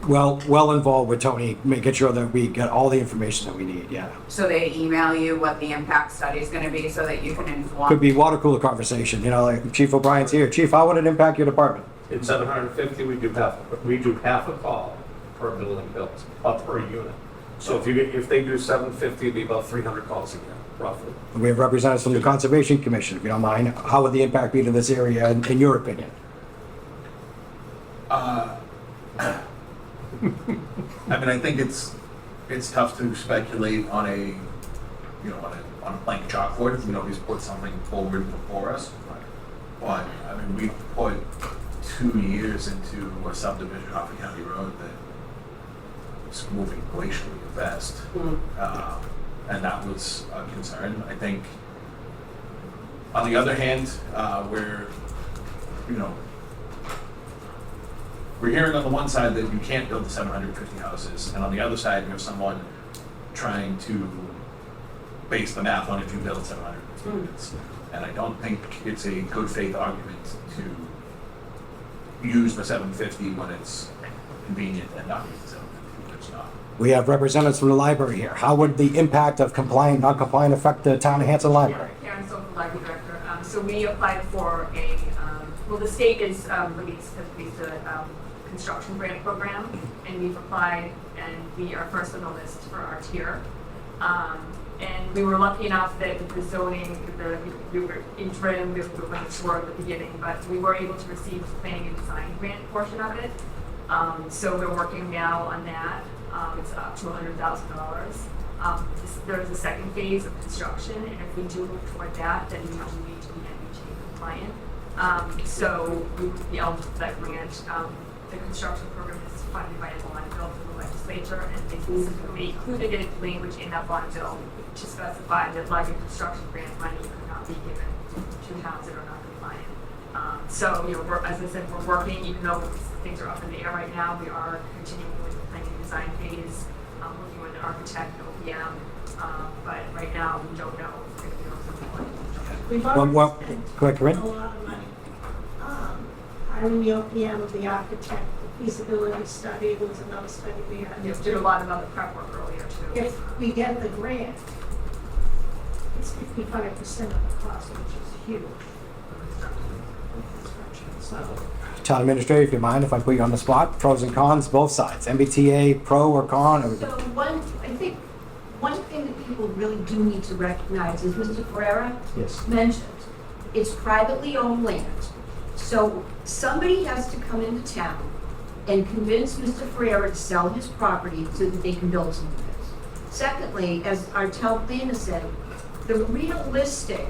well involved with Tony, making sure that we get all the information that we need. Yeah. So they email you what the impact study is going to be so that you can inform? Could be water cooler conversation. You know, like Chief O'Brien's here. Chief, how would it impact your department? In 750, we do half a call per building built, per unit. So if they do 750, it'd be about 300 calls a year, roughly. We have representatives from the Conservation Commission, if you don't mind. How would the impact be to this area, in your opinion? I mean, I think it's tough to speculate on a blank chalkboard. Nobody's put something forward before us. But I mean, we put 2 years into a subdivision off of County Road that was moving glacially fast, and that was a concern. I think, on the other hand, we're hearing on the one side that you can't build the 750 houses, and on the other side, you have someone trying to base the math on if you build 750 units. And I don't think it's a good faith argument to use the 750 when it's convenient and not use the 750 when it's not. We have representatives from the library here. How would the impact of compliant, non-compliant affect the town of Hanson Library? Hanson, library director. So we applied for the state has released a construction grant program, and we've applied, and we are first on the list for our tier. And we were lucky enough that with the zoning, we were interim, we weren't sure at the beginning, but we were able to receive the planning and design grant portion of it. So we're working now on that. It's up to $100,000. There's a second phase of construction, and if we do move toward that, then we need to be MBTA compliant. So we would be eligible for that grant. The construction program is funded by a bond bill from the legislature, and they specifically included it language in that bond bill to specify that larger construction grant money could not be given to towns that are not compliant. So, as I said, we're working, even though things are up in the air right now, we are continuing with the planning and design phase, working with the architect, OPM, but right now we don't know if we're going to be able to. We've already spent Corinne? a lot of money. Hiring the OPM of the architect, the feasibility study, there was another study we had. We did a lot of other prep work earlier too. If we get the grant, it's 55% of the cost, which is huge. So, Town administrator, if you mind, if I put you on the spot, pros and cons, both sides. MBTA, pro or con? So I think one thing that people people really do need to recognize, as Mr. Ferrera Yes. mentioned, it's privately owned land. So somebody has to come into town and convince Mr. Ferrera to sell his property so that they can build some units. Secondly, as our town planner said, the realistic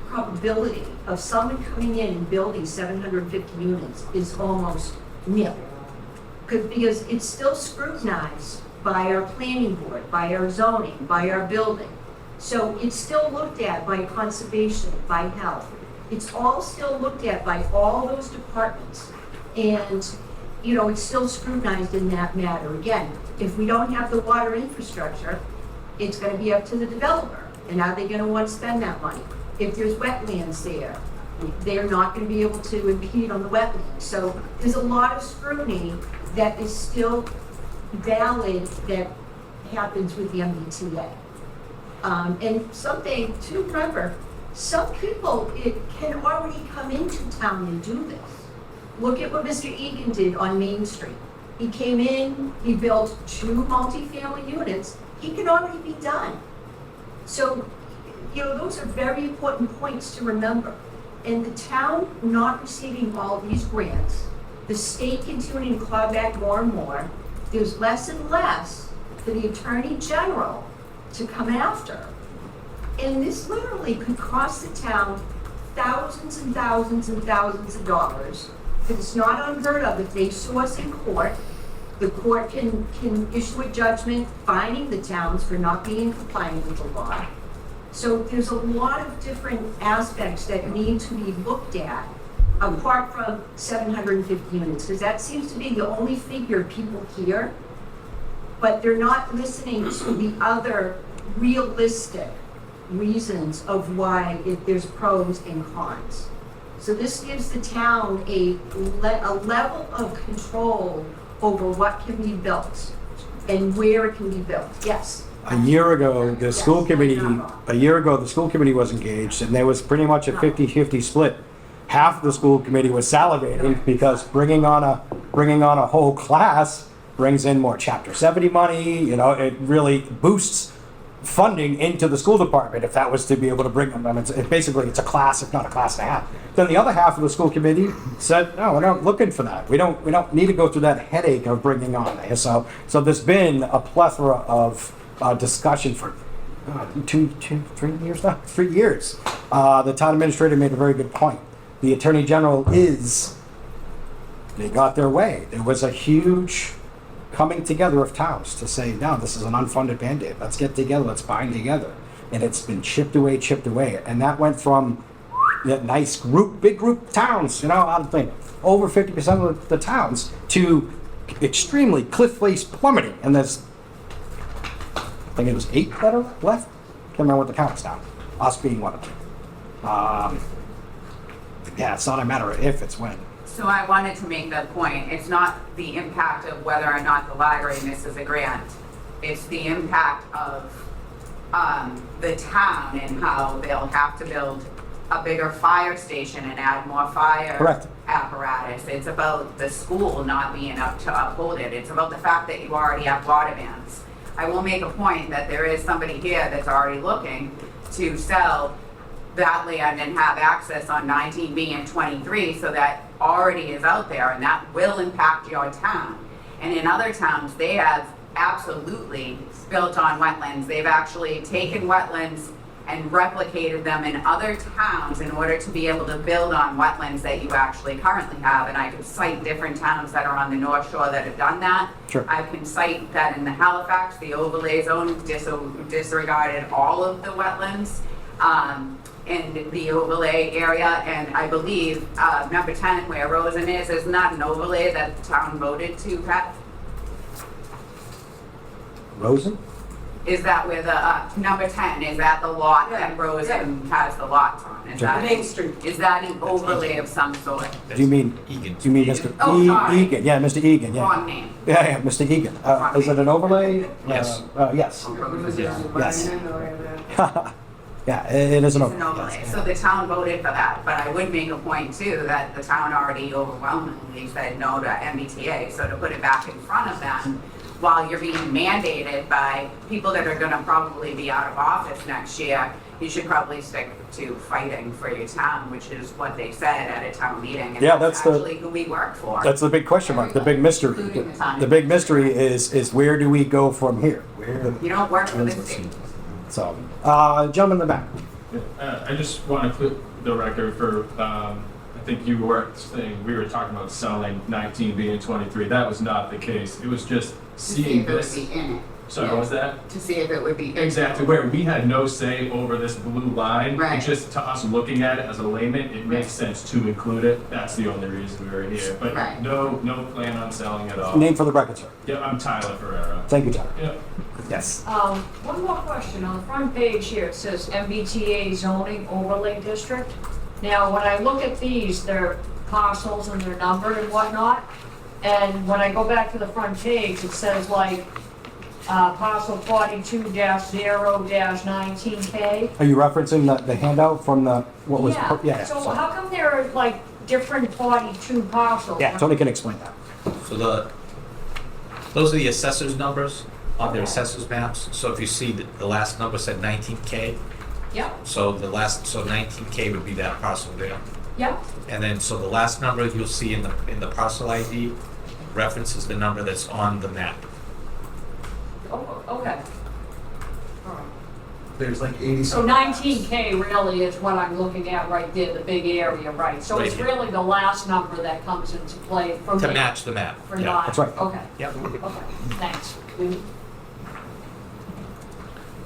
probability of someone coming in and building 750 units is almost nil. Because it's still scrutinized by our planning board, by our zoning, by our building. So it's still looked at by conservation, by health. It's all still looked at by all those departments. And, you know, it's still scrutinized in that matter. Again, if we don't have the water infrastructure, it's gonna be up to the developer. And are they gonna want to spend that money? If there's wetlands there, they're not gonna be able to impede on the wetlands. So there's a lot of scrutiny that is still valid that happens with the MBTA. And something to remember, some people can already come into town and do this. Look at what Mr. Egan did on Main Street. He came in, he built 2 multifamily units, he can already be done. So, you know, those are very important points to remember. And the town not receiving all these grants, the state continuing to claw back more and more, there's less and less for the Attorney General to come after. And this literally could cost the town thousands and thousands and thousands of dollars. It's not unheard of if they sue us in court. The court can issue a judgment fining the towns for not being compliant with the law. So there's a lot of different aspects that need to be looked at apart from 750 units, because that seems to be the only figure people hear, but they're not listening to the other realistic reasons of why there's pros and cons. So this gives the town a level of control over what can be built and where it can be built. Yes. A year ago, the school committee was engaged, and there was pretty much a 50-50 split. Half of the school committee was salivating because bringing on a whole class brings in more Chapter 70 money. You know, it really boosts funding into the school department if that was to be able to bring them. I mean, it's a class, if not a class and a half. Then the other half of the school committee said, no, we're not looking for that. We don't need to go through that headache of bringing on this. So there's been a plethora of discussion for 3 years now. 3 years. The town administrator made a very good point. The Attorney General they got their way. There was a huge coming together of towns to say, no, this is an unfunded Band-Aid. Let's get together, let's bind together. And it's been chipped away. And that went from that nice big group towns, you know, out of thing, over 50% of the towns to extremely cliff face plummeting. And there's, I think it was 8 that are left. Can't remember what the count is now. Us being one of them. Yeah, it's not a matter of if, it's when. So I wanted to make the point, it's not the impact of whether or not the library misses a grant. It's the impact of the town and how they'll have to build a bigger fire station and add more fire Correct. apparatus. It's about the school not being up to uphold it. It's about the fact that you already have water bans. I will make a point that there is somebody here that's already looking to sell that land and have access on 19B and 23, so that already is out there, and that will impact your town. And in other towns, they have absolutely built on wetlands. They've actually taken wetlands and replicated them in other towns in order to be able to build on wetlands that you actually currently have. And I could cite different towns that are on the North Shore that have done that. Sure. I can cite that in the Halifax, the overlay zone disregarded all of the wetlands in the overlay area. And I believe number 10, where Rosen is not an overlay that the town voted to have. Rosen? Is that where the, number 10, is that the lot that Rosen has the lots on? Is that, Main Street. Is that an overlay of some sort? Do you mean Egan. Do you mean Mr. Oh, sorry. Egan? Yeah, Mr. Egan. Yeah. Wrong name. Yeah, Mr. Egan. Is it an overlay? Yes. Yes. Yes. Yeah, it is an It's an overlay. overlay. Yes. So the town voted for that, but I would make a point too that the town already overwhelmingly said no to MBTA. So to put it back in front of them, while you're being mandated by people that are gonna probably be out of office next year, you should probably stick to fighting for your town, which is what they said at a town meeting. And Yeah, that's that's the- actually who we work for. That's the big question mark, the big mystery. Including the town. The big mystery is where do we go from here? You don't work for the state. So, gentleman in the back. I just want to clear the record for, I think you were saying, we were talking about selling 19B and 23. That was not the case. It was just To see seeing if it would this. be in it. Sorry, what was that? To see if it would be. in it. Exactly, where we had no say over this blue line. Right. It just, to us looking at it as a layman, it makes sense to include it. That's the only reason we were here. But Right. no plan on selling at all. Name for the record, sir. Yeah, I'm Tyler Ferrera. Thank you, Tyler. Yeah. Yes. One more question. On the front page here, it says MBTA zoning overlay district. Now, when I look at these, they're parcels and they're numbered and whatnot. And when I go back to the front page, it says like, parcel 42-0-19K. Are you referencing the handout from the, what was? So sorry. how come there are like different 42 parcels? Yeah, Tony can explain that. So those are the assessor's numbers on their assessor's maps. So if you see the last number said 19K, Yep, so 19K would be that parcel there. yep. And then, so the last number you'll see in the parcel ID references the number that's on the map. Oh, okay. All right. There's like 80 So 19K really is what I'm looking at right there, the big area, right? So Right it's here. really the last number that comes into play for To me. match the map. For Yeah. not, That's right. okay, Yep. okay, thanks.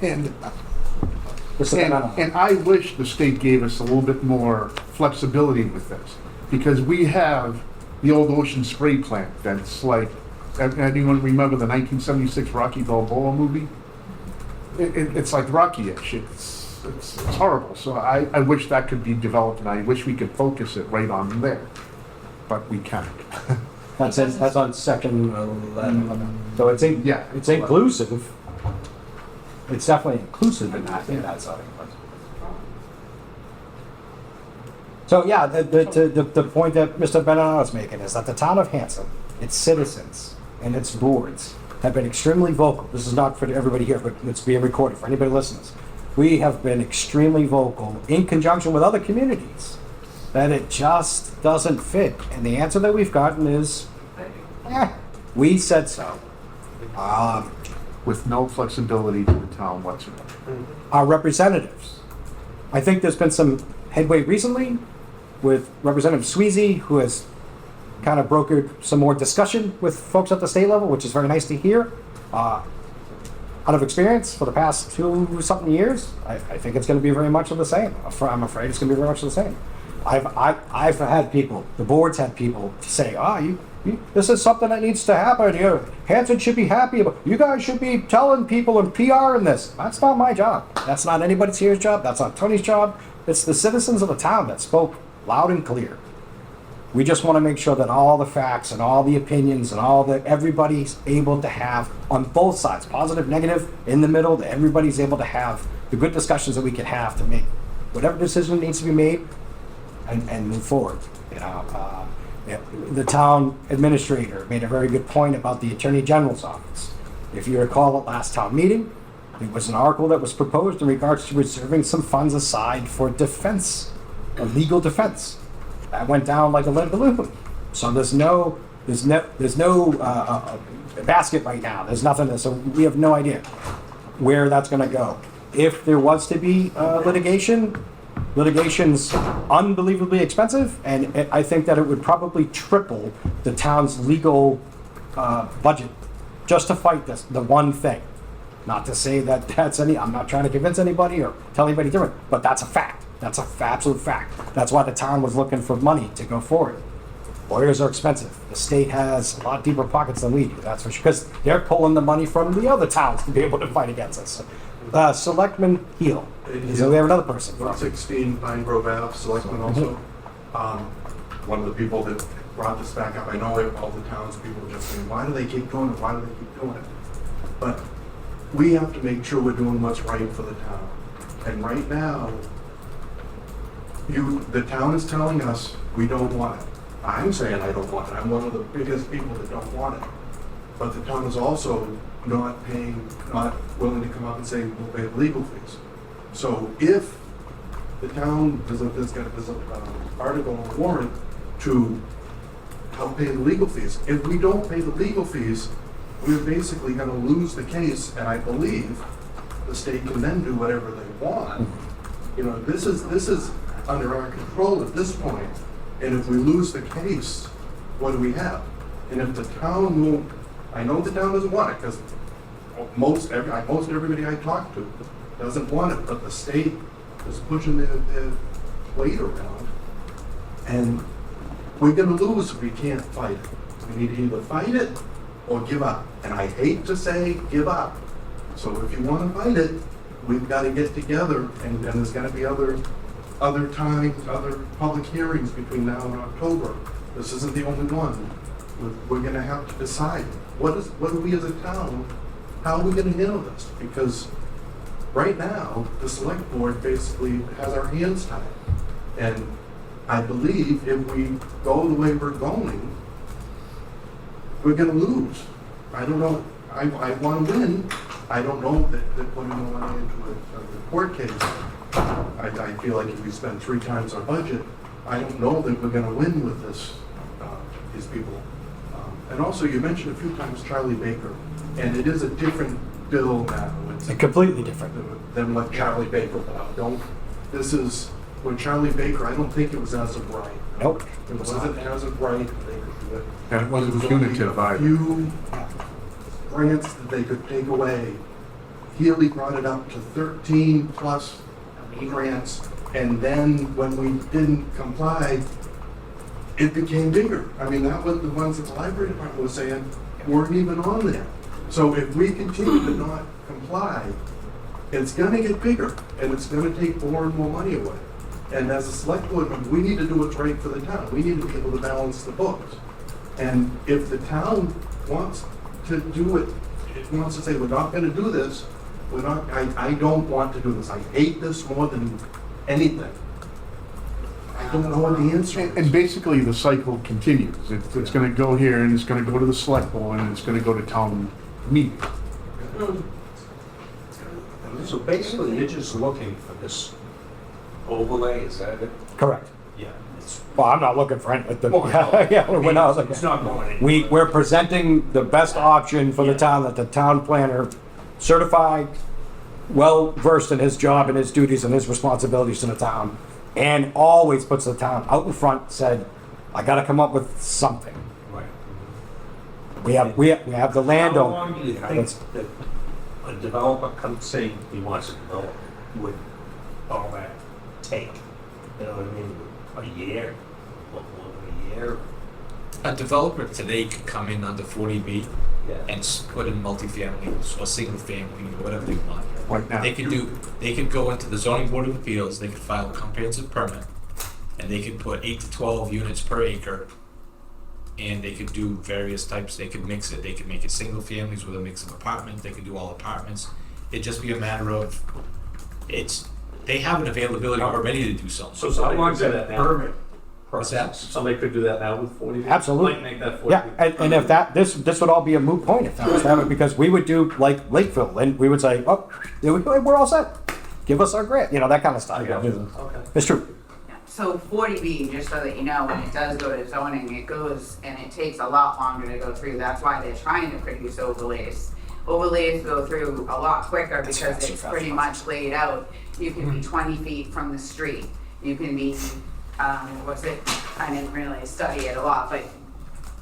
And, Mr. Banana. and I wish the state gave us a little bit more flexibility with this, because we have the old Ocean Spray plant that's like, anyone remember the 1976 Rocky Balboa movie? It's like Rocky-ish, it's horrible, so I wish that could be developed, and I wish we could focus it right on there, but we can't. That's on section 11. So Yeah. it's inclusive. It's definitely inclusive in that zoning. So yeah, the point that Mr. Benano is making is that the town of Hanson, its citizens and its boards have been extremely vocal. This is not for everybody here, but it's being recorded for anybody listening. We have been extremely vocal in conjunction with other communities that it just doesn't fit. And the answer that we've gotten is, we said so. With no flexibility to the town whatsoever. Our representatives. I think there's been some headway recently with Representative Sweezy, who has kind of brokered some more discussion with folks at the state level, which is very nice to hear. Out of experience for the past 2-something years, I think it's going to be very much of the same. I'm afraid it's going to be very much of the same. I've had people, the board's had people say, this is something that needs to happen here. Hanson should be happy about. You guys should be telling people and PR in this. That's not my job. That's not anybody's here's job. That's not Tony's job. It's the citizens of the town that spoke loud and clear. We just want to make sure that all the facts and all the opinions and all that everybody's able to have on both sides, positive, negative, in the middle, that everybody's able to have the good discussions that we can have to make whatever decision needs to be made and move forward. The town administrator made a very good point about the Attorney General's office. If you recall at last town meeting, there was an article that was proposed in regards to reserving some funds aside for defense, a legal defense. That went down like a lead balloon. So there's no basket right now. There's nothing. So we have no idea where that's going to go. If there was to be litigation's unbelievably expensive, and I think that it would probably triple the town's legal budget just to fight this, the one thing. Not to say that I'm not trying to convince anybody or tell anybody different, but that's a fact. That's an absolute fact. That's why the town was looking for money to go forward. Lawyers are expensive. The state has a lot deeper pockets than we do, that's for sure, because they're pulling the money from the other towns to be able to fight against us. Selectman Heel. So we have another person. 116 Pine Grove Ave, Selectman also. One of the people that brought this back up, I know all the townspeople just saying, why do they keep doing it? Why do they keep doing it? But we have to make sure we're doing what's right for the town. And right now, the town is telling us we don't want it. I'm saying I don't want it. I'm one of the biggest people that don't want it. but the town is also not willing to come up and say, we'll pay the legal fees. So if the town, there's an article on the warrant to help pay the legal fees. If we don't pay the legal fees, we're basically gonna lose the case, and I believe the state can then do whatever they want. You know, this is under our control at this point, and if we lose the case, what do we have? And if the town won't, I know the town doesn't want it, because most everybody I talk to doesn't want it, but the state is pushing their weight around, and we're gonna lose if we can't fight it. We need to either fight it or give up, and I hate to say give up. So if you wanna fight it, we've gotta get together, and there's gotta be other times, other public hearings between now and October. This isn't the only one. We're gonna have to decide, what are we as a town, how are we gonna handle this? Because right now, the select board basically has our hands tied. And I believe if we go the way we're going, we're gonna lose. I don't know, I wanna win. I don't know that putting the money into a court case, I feel like if we spend 3 times our budget, I don't know that we're gonna win with this, these people. And also, you mentioned a few times Charlie Baker, and it is a different bill now. It's Completely different. than what Charlie Baker put out. This is, when Charlie Baker, I don't think it was as of right. Nope. It wasn't as of right, they could do it. And it wasn't There was punitive only a either. few grants that they could take away. Healy brought it up to 13 plus grants, and then when we didn't comply, it became bigger. I mean, that was the ones that the library department was saying weren't even on there. So if we continue to not comply, it's gonna get bigger, and it's gonna take more and more money away. And as a select board member, we need to do what's right for the town. We need to be able to balance the books. And if the town wants to do it, it wants to say, we're not gonna do this, we're not, I don't want to do this. I hate this more than anything. I don't know what the answer is. And basically, the cycle continues. It's gonna go here, and it's gonna go to the select board, and it's gonna go to town meeting. So basically, you're just looking for this overlay, is that it? Correct. Yeah. It's, Well, I'm not looking for anything. Well, no. Yeah, we're not looking. it's not going anywhere. We're presenting the best option for the town, that the town planner, certified, well versed in his job and his duties and his responsibilities in the town, and always puts the town out in front, said, I gotta come up with something. Right. We have the land How on. long do you think that a developer comes saying he wants to develop, would all that take? You know what I mean? A year? What, more than a year? A developer today could come in under 40B Yeah. and put in multifamily or single family or whatever they want. Right now. They could go into the zoning board of appeals, they could file a comprehensive permit, and they could put 8 to 12 units per acre, and they could do various types, they could mix it, they could make it single families with a mix of apartments, they could do all apartments. It'd just be a matter of, they have an availability already to do something. So how long's that permit? What's that? Somebody could do that now with 40B? Absolutely. Like make that 40B. Yeah, and if that, this would all be a moot point if that was happening, because we would do like Lakeville, and we would say, oh, yeah, we're all set. Give us our grant, that kind of stuff. Okay. It's true. So 40B, just so that you know, when it does go to zoning, it goes, and it takes a lot longer to go through. That's why they're trying to produce overlays. Overlays go through a lot quicker because it's pretty much laid out. You can be 20 feet from the street. You can be, I didn't really study it a lot, but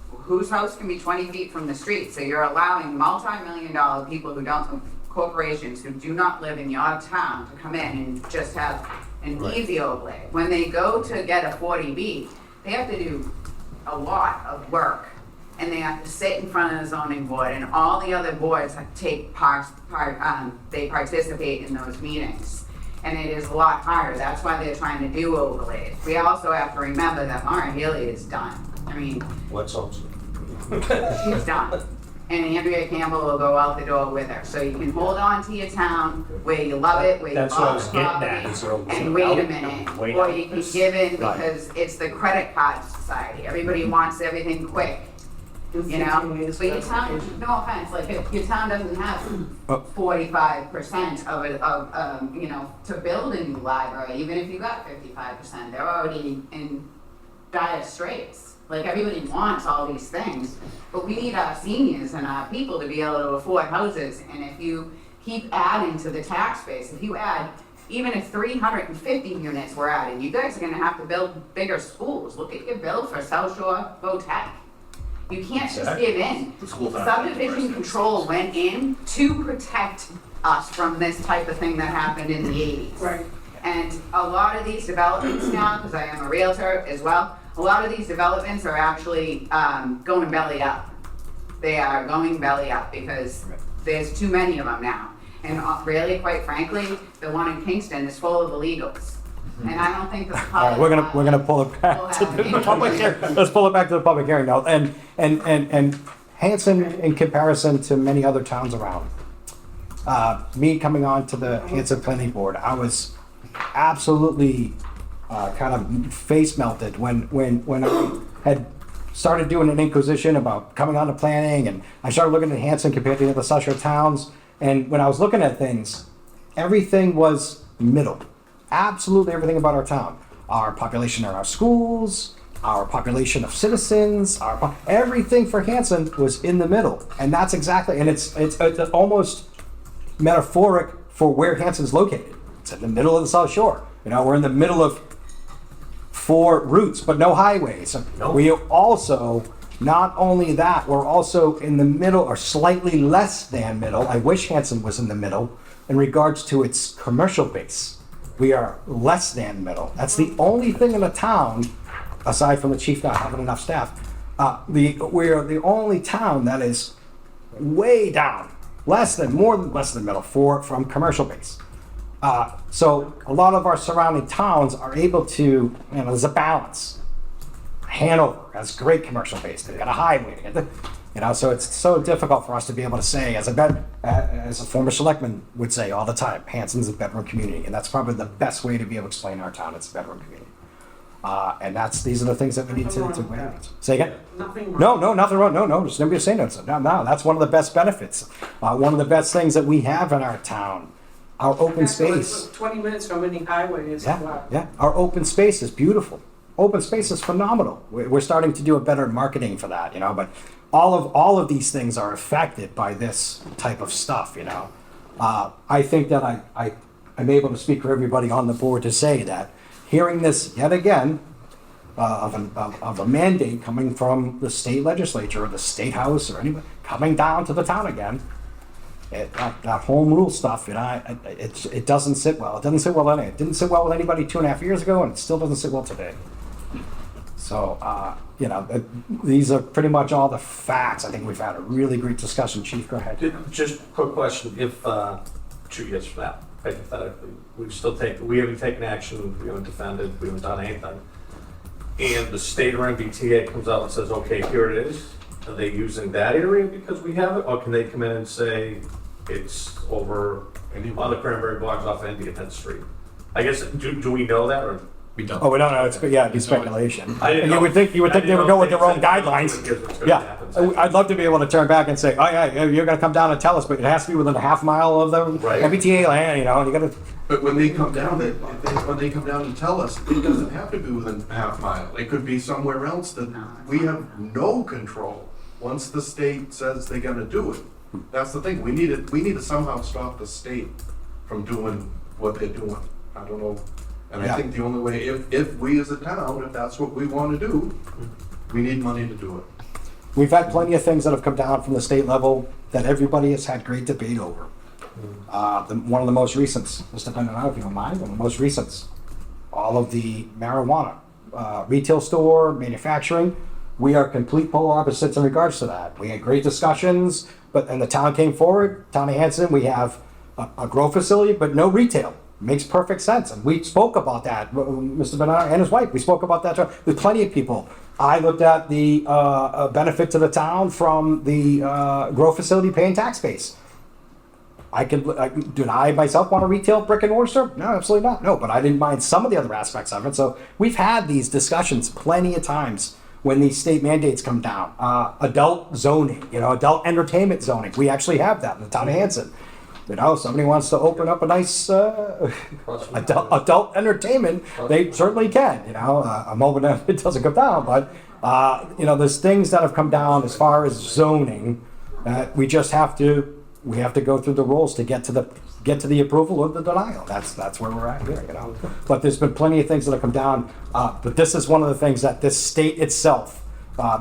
whose house can be 20 feet from the street? So you're allowing multi-million-dollar people who don't, corporations who do not live in your town to come in and just have an easy overlay. When they go to get a 40B, they have to do a lot of work, and they have to sit in front of the zoning board, and all the other boards take they participate in those meetings. And it is a lot harder. That's why they're trying to do overlays. We also have to remember that Mara Healy is done. I mean, What's up? she's done. And Andrea Campbell will go out the door with her. So you can hold on to your town where you love it, where you That's what I love was the getting property, at, is there a and way wait a out? minute. Wait Or out. you can give in because it's the credit card society. Everybody wants everything quick. You know, but your town, no offense, like if your town doesn't have 45% of it, you know, to build a new library, even if you got 55%, they're already in dire straits. Like everybody wants all these things, but we need our seniors and our people to be able to afford houses. And if you keep adding to the tax base, if you add, even if 350 units were added, you guys are gonna have to build bigger schools. Look at your bill for South Shore VOTEC. You can't just give in. Subdivision control went in to protect us from this type of thing that happened in the 80s. Right. And a lot of these developments now, because I am a realtor as well, a lot of these developments are actually going belly up. They are going belly up because there's too many of them now. And really, quite frankly, the one in Kingston is full of illegals. And I don't think the public. All right, we're gonna pull it back to the public hearing. Let's pull it back to the public hearing now. And Hanson, in comparison to many other towns around, me coming on to the Hanson Planning Board, I was absolutely kind of face melted when I had started doing an inquisition about coming on to planning, and I started looking at Hanson compared to the other South Shore towns. And when I was looking at things, everything was middle. Absolutely everything about our town. Our population in our schools, our population of citizens, everything for Hanson was in the middle. And that's exactly, and it's almost metaphoric for where Hanson's located. It's in the middle of the South Shore. You know, we're in the middle of 4 routes, but no highways. Nope. We also, not only that, we're also in the middle, or slightly less than middle. I wish Hanson was in the middle in regards to its commercial base. We are less than middle. That's the only thing in the town, aside from the chief not having enough staff. We are the only town that is way down, less than middle from commercial base. So a lot of our surrounding towns are able to, you know, there's a balance. Hanover has great commercial base. They've got a highway. You know, so it's so difficult for us to be able to say, as a former selectman would say all the time, Hanson's a bedroom community, and that's probably the best way to be able to explain our town. It's a bedroom community, and these are the things that we need to say again. Nothing wrong. No, nothing wrong. No, there's nobody saying that. No, that's one of the best benefits. One of the best things that we have in our town, our open space. 20 minutes from any highway is Yeah, our open space is beautiful. Open space is phenomenal. We're starting to do a better marketing for that, you know, but all of these things are affected by this type of stuff, you know. I think that I'm able to speak for everybody on the board to say that hearing this yet again of a mandate coming from the state legislature or the state house or anybody coming down to the town again, that home rule stuff, you know, it doesn't sit well. It doesn't sit well it didn't sit well with anybody 2.5 years ago, and it still doesn't sit well today. So, you know, these are pretty much all the facts. I think we've had a really great discussion. Chief, go ahead. Just a quick question, if 2 years from now, hypothetically, we haven't taken action, we haven't defended, we haven't done anything, and the state or MBTA comes out and says, okay, here it is, are they using that area because we have it, or can they come in and say it's over on the Cranberry Bogs off Indian Street? I guess, do we know that, or? We don't. Oh, we don't know. It'd be speculation. I didn't And know. you would think they would go with their own guidelines. Yeah, I'd love to be able to turn back and say, oh yeah, you're gonna come down and tell us, but it has to be within a half mile of the Right. MBTA land, you know, you gotta. But when they come down, when they come down and tell us, it doesn't have to be within a half mile. It could be somewhere else that we have no control. Once the state says they're gonna do it, that's the thing. We need to somehow stop the state from doing what they're doing. I don't know. And Yeah. I think the only way, if we as a town, if that's what we want to do, we need money to do it. We've had plenty of things that have come down from the state level that everybody has had great debate over. One of the most recent, Mr. Bennett, if you don't mind, one of the most recent, all of the marijuana, retail store, manufacturing, we are complete polar opposites in regards to that. We had great discussions, and the town came forward, Town of Hanson, we have a grow facility, but no retail. Makes perfect sense, and we spoke about that. Mr. Bernard and his wife, we spoke about that. There's plenty of people. I looked at the benefit to the town from the grow facility paying tax base. Did I myself want a retail brick and mortar store? No, absolutely not. No, but I didn't mind some of the other aspects of it. So we've had these discussions plenty of times when these state mandates come down. Adult zoning, adult entertainment zoning. We actually have that in the town of Hanson. Somebody wants to open up a nice adult entertainment, they certainly can. I'm hoping that it doesn't come down, but there's things that have come down as far as zoning that we just have to go through the rules to get to the approval or the denial. That's where we're at here. But there's been plenty of things that have come down. But this is one of the things that this state itself,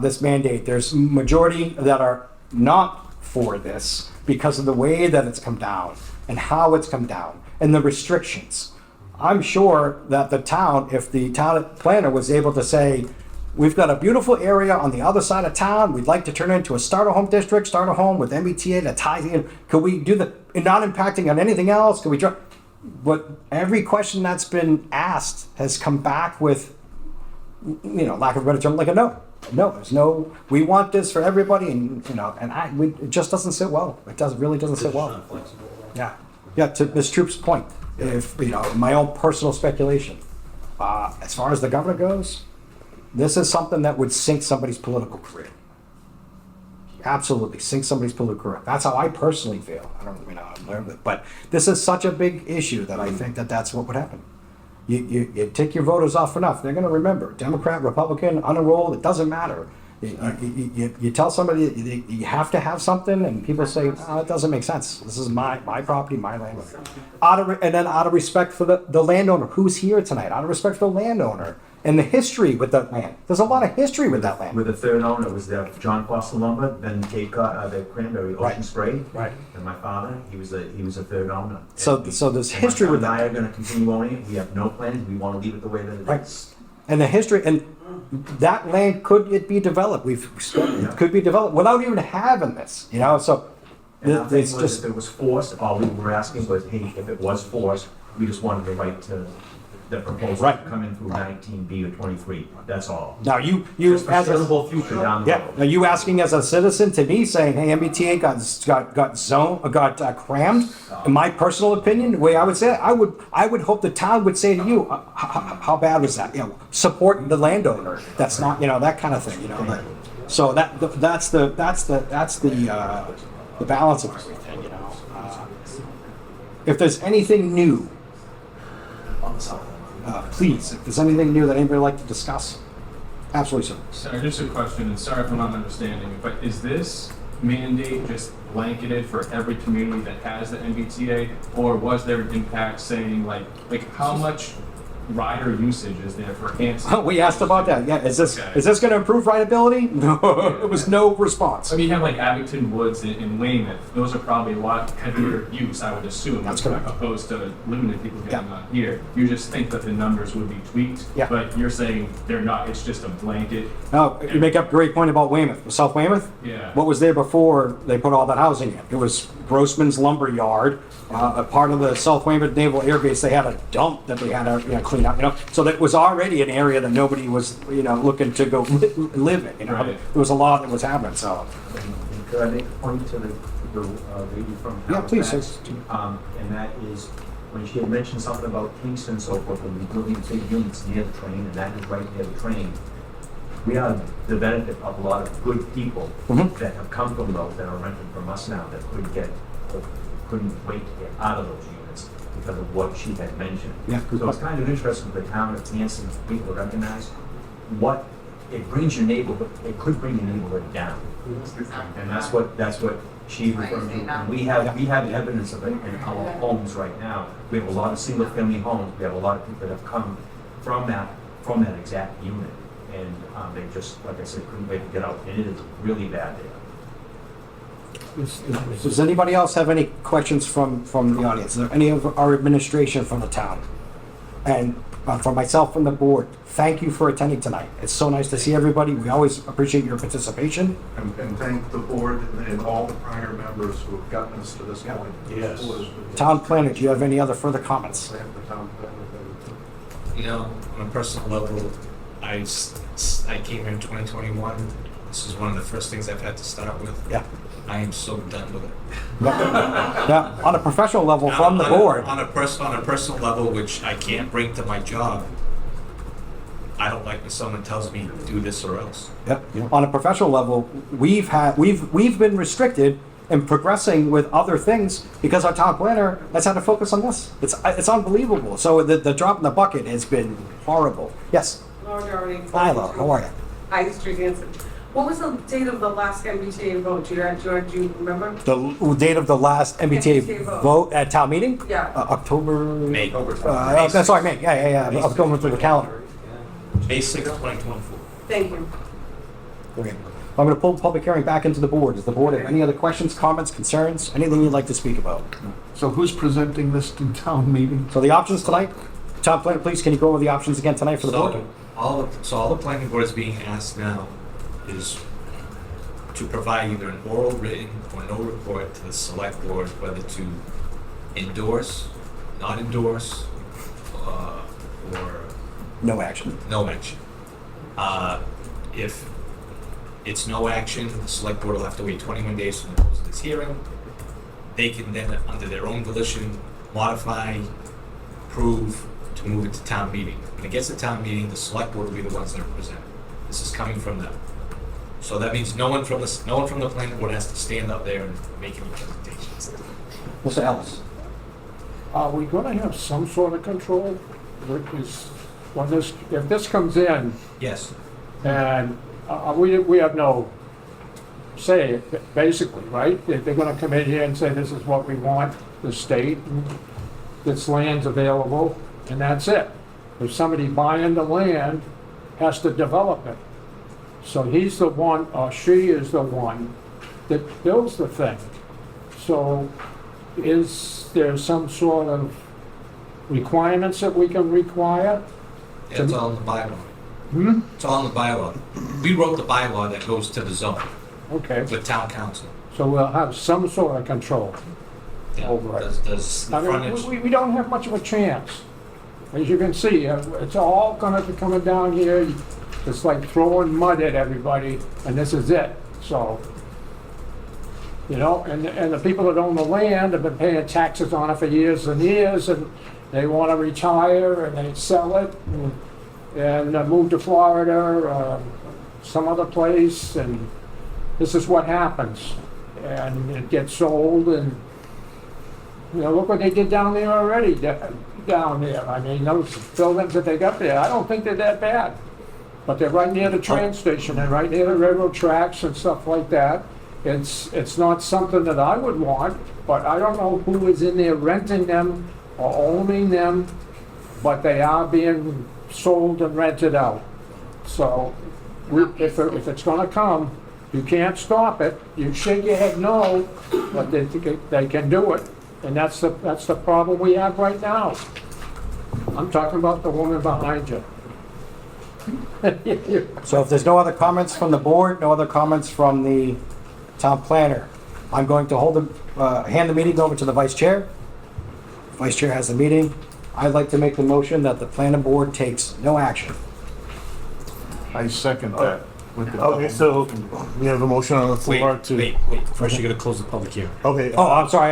this mandate, there's majority that are not for this, because of the way that it's come down and how it's come down and the restrictions. I'm sure that the town, if the town planner was able to say, we've got a beautiful area on the other side of town, we'd like to turn it into a starter home district, starter home with MBTA that ties in, could we do not impacting on anything else? Could we try? But every question that's been asked has come back with, lack of a better term, like a no. No, there's no, we want this for everybody, and it just doesn't sit well. It really doesn't sit well. Yeah, to Ms. Troop's point, if, my own personal speculation, as far as the governor goes, this is something that would sink somebody's political career. Absolutely, sink somebody's political career. That's how I personally feel. I don't, but this is such a big issue that I think that's what would happen. You take your voters off enough, they're going to remember. Democrat, Republican, unenrolled, it doesn't matter. You tell somebody you have to have something, and people say, it doesn't make sense. This is my property, my land. And then out of respect for the landowner who's here tonight, out of respect for the landowner and the history with that land. There's a lot of history with that land. With the third owner was the John Foster Lumber, then Cape Cod, the Cranberry Ocean Spray. Right. And my father, he was a third owner. So there's history with that. My son and I are going to continue owning it. We have no plans. We want to leave it the way that it is. And the history, and that land, could it be developed? It could be developed without even having this, so. And our thing was, if it was forced, all we were asking was, hey, if it was forced, we just wanted the right to, the proposal to come in through 19B or 23, that's all. Now you Just for as a sustainable future down the road. Now you asking as a citizen to me saying, hey, MBTA got crammed. In my personal opinion, the way I would say it, I would hope the town would say to you, how bad was that? Support the landowner. That's not, that kind of thing. So that's the balance of everything. If there's anything new on the south. Please, if there's anything new that anybody would like to discuss, absolutely, sir. Sorry, just a question, and sorry if I'm not understanding, but is this mandate just blanketed for every community that has the MBTA, or was there an impact saying like how much rider usage is there for Hanson? Oh, we asked about that. Yeah, is this going to improve rideability? No, it was no response. I mean, you have like Abington Woods in Weymouth. Those are probably a lot heavier use, I would assume, That's correct. opposed to limited people getting on here. You just think that the numbers would be tweaked, but you're saying they're not. It's just a blanket. No, you make up a great point about Weymouth. South Weymouth? Yeah. What was there before they put all that housing in? It was Grossman's Lumber Yard. A part of the South Weymouth Naval Air Base, they had a dump that they had to clean up, so that was already an area that nobody was, looking to go live in, Right. There was a lot that was happening, so. Could I make a point to the lady from Halifax? Yeah, please. And that is, when she had mentioned something about Kingston and so forth, and we building big units near the train, and that is right near the train. We have the benefit of a lot of good people that have come from those that are renting from us now that couldn't wait to get out of those units because of what she had mentioned. Yeah. So it's kind of interesting for the town of Hanson, people to recognize what it brings your neighborhood, it could bring your neighborhood down. And that's what she referred to. And we have evidence of it in our homes right now. We have a lot of single family homes. We have a lot of people that have come from that exact unit. And they just, like I said, couldn't wait to get out. And it is really bad there. Does anybody else have any questions from the audience? Is there any of our administration from the town? And for myself and the board, thank you for attending tonight. It's so nice to see everybody. We always appreciate your participation. And thank the board and all the prior members who have gotten us to this point. Yes. Town planner, do you have any other further comments? On a personal level, I came here in 2021. This is one of the first things I've had to start with. Yeah. I am so done with it. Yeah, on a professional level from the board. On a personal level, which I can't bring to my job, I don't like when someone tells me do this or else. Yep. On a professional level, we've been restricted in progressing with other things because our town planner has had to focus on this. It's unbelievable. So the drop in the bucket has been horrible. Yes. Laura Doherty. Hi, Laura. How are you? Hi, Street Hanson. What was the date of the last MBTA vote? Do you remember? The date of the last MBTA MBTA vote at town meeting? Yeah. October. May. Sorry, May. Yeah. I was going through the calendar. May 6th, 2024. Thank you. Okay. I'm going to pull the public hearing back into the board. Does the board have any other questions, comments, concerns, anything you'd like to speak about? So who's presenting this to town meeting? So the options tonight, town planner, please, can you go over the options again tonight for the board? So all the planning board is being asked now is to provide either an oral, written, or no report to the select board whether to endorse, not endorse, or No action. no action. If it's no action, the select board will have to wait 21 days from the close of this hearing. They can then, under their own volition, modify, approve to move it to town meeting. When it gets to town meeting, the select board will be the ones that are presented. This is coming from them. So that means no one from the planning board has to stand up there and make any presentations. Mr. Ellis? Are we gonna have some sort of control? Because when if this comes in Yes. and we have no say, basically, right? They're gonna come in here and say, this is what we want, the state, and this land's available, and that's it. If somebody buying the land has to develop it. So he's the one, or she is the one that builds the thing. So is there some sort of requirements that we can require? Yeah, it's all in the bylaw. Hmm? It's all in the bylaw. We wrote the bylaw that goes to the zone Okay, with town council. so we'll have some sort of control. Yeah. Over it. Does the I mean, frontage, we don't have much of a chance. As you can see, it's all gonna be coming down here. It's like throwing mud at everybody, and this is it, so. You know, and the people that own the land have been paying taxes on it for years and years, and they wanna retire, and they sell it, and move to Florida, or some other place, and this is what happens. And it gets sold, and, you know, look what they did down there already, down there. I mean, those buildings that they got there, I don't think they're that bad. But they're right near the train station, they're right near the railroad tracks and stuff like that. It's not something that I would want, but I don't know who is in there renting them or owning them, but they are being sold and rented out. So, if it's gonna come, you can't stop it. You shake your head no, but they can do it. And that's the problem we have right now. I'm talking about the woman behind you. So if there's no other comments from the board, no other comments from the town planner, I'm going to hand the meeting over to the vice chair. Vice chair has the meeting. I'd like to make the motion that the planning board takes no action. I second that. Okay, so we have a motion on the floor to. Wait. First you gotta close the public hearing. Okay. Oh, I'm sorry,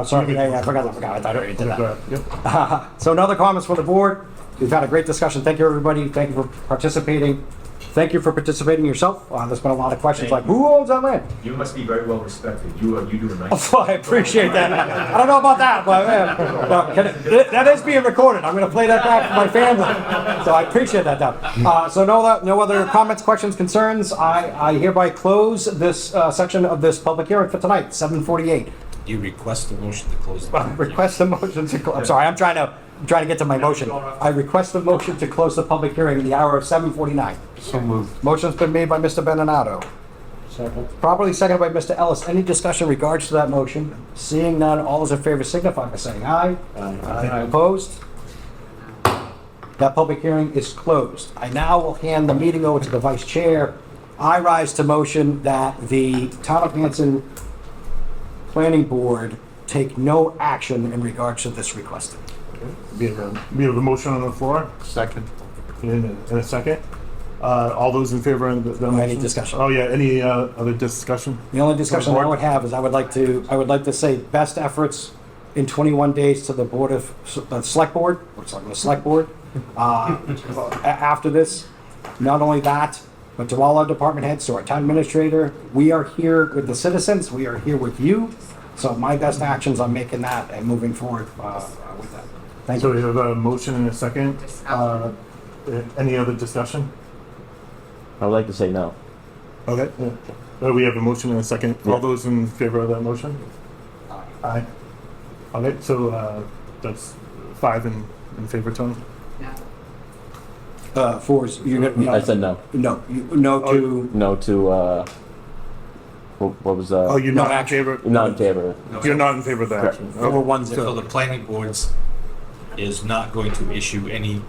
sorry, I forgot, I thought I already did Go that. ahead. Yep. So no other comments from the board. We've had a great discussion. Thank you, everybody. Thank you for participating. Thank you for participating yourself. There's been a lot of questions like, who owns that land? You must be very well respected. You do a nice. I appreciate that. I don't know about that, but that is being recorded. I'm going to play that back for my family. So I appreciate that, though. So no other comments, questions, concerns. I hereby close this section of this public hearing for tonight, 7:48. You request a motion to close the public hearing. Request a motion to close. I'm sorry, I'm trying to get to my motion. I request a motion to close the public hearing in the hour of 7:49. So moved. Motion's been made by Mr. Benonato. Second. Properly seconded by Mr. Ellis. Any discussion in regards to that motion? Seeing none, all those in favor signify by saying aye. Aye. Opposed? That public hearing is closed. I now will hand the meeting over to the vice chair. I rise to motion that the Town of Hanson Planning Board take no action in regards to this request. We have a motion on the floor. Second. In a second. All those in favor of the motion? Any discussion? Oh, yeah, any other discussion? The only discussion I would have is I would like to say best efforts in 21 days to the Board of Select Board, or sorry, the Select Board, After this. Not only that, but to all our department heads, to our town administrator, we are here with the citizens, we are here with you. So my best actions on making that and moving forward with that. Thank So you. we have a motion and a second. Any other discussion? I would like to say no. Okay. We have a motion and a second. Yeah. All those in favor of that motion? Aye. Okay, so that's 5 in favor, Tony? You're gonna, I said no. no, no to, No to, what was, Oh, you're No not in action. favor? not in favor. You're not in favor of the action? over Okay. 1-0. So the planning boards is not going to issue any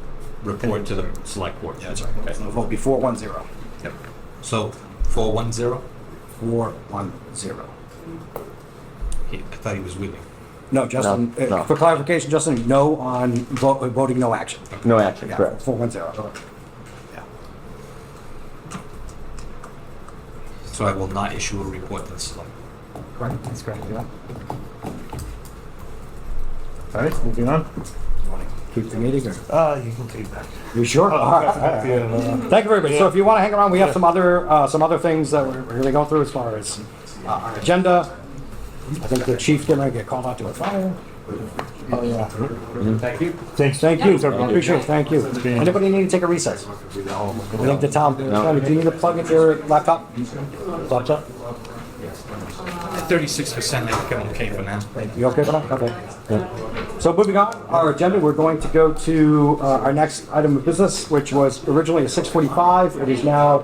report to the select board. That's right. Okay. Vote before 1-0. Yep. So 410? 4-1-0. I thought he was with me. No, Justin, No. for clarification, Justin, no on voting no action. No action, Yeah, correct. 4-1-0. Yeah. So I will not issue a report to the select. Correct, that's correct, yeah. All right, moving on. You want to keep the meeting or? You can take that. You sure? All right. Yeah, Thank you very much. So if you want to hang around, we have some other things that we're going to go through as far as our agenda. I think the chief gonna get called out to a fire. Oh, yeah. Thank you. Thanks. Thank you. everyone. Appreciate it. Thank you. Anybody need to take a recess? I think the town, Tony, do you need to plug in your laptop? Laptop? 36%, I think I'm okay for now. You okay with that? Okay. So moving on, our agenda, we're going to go to our next item of business, which was originally at 6:45. It is now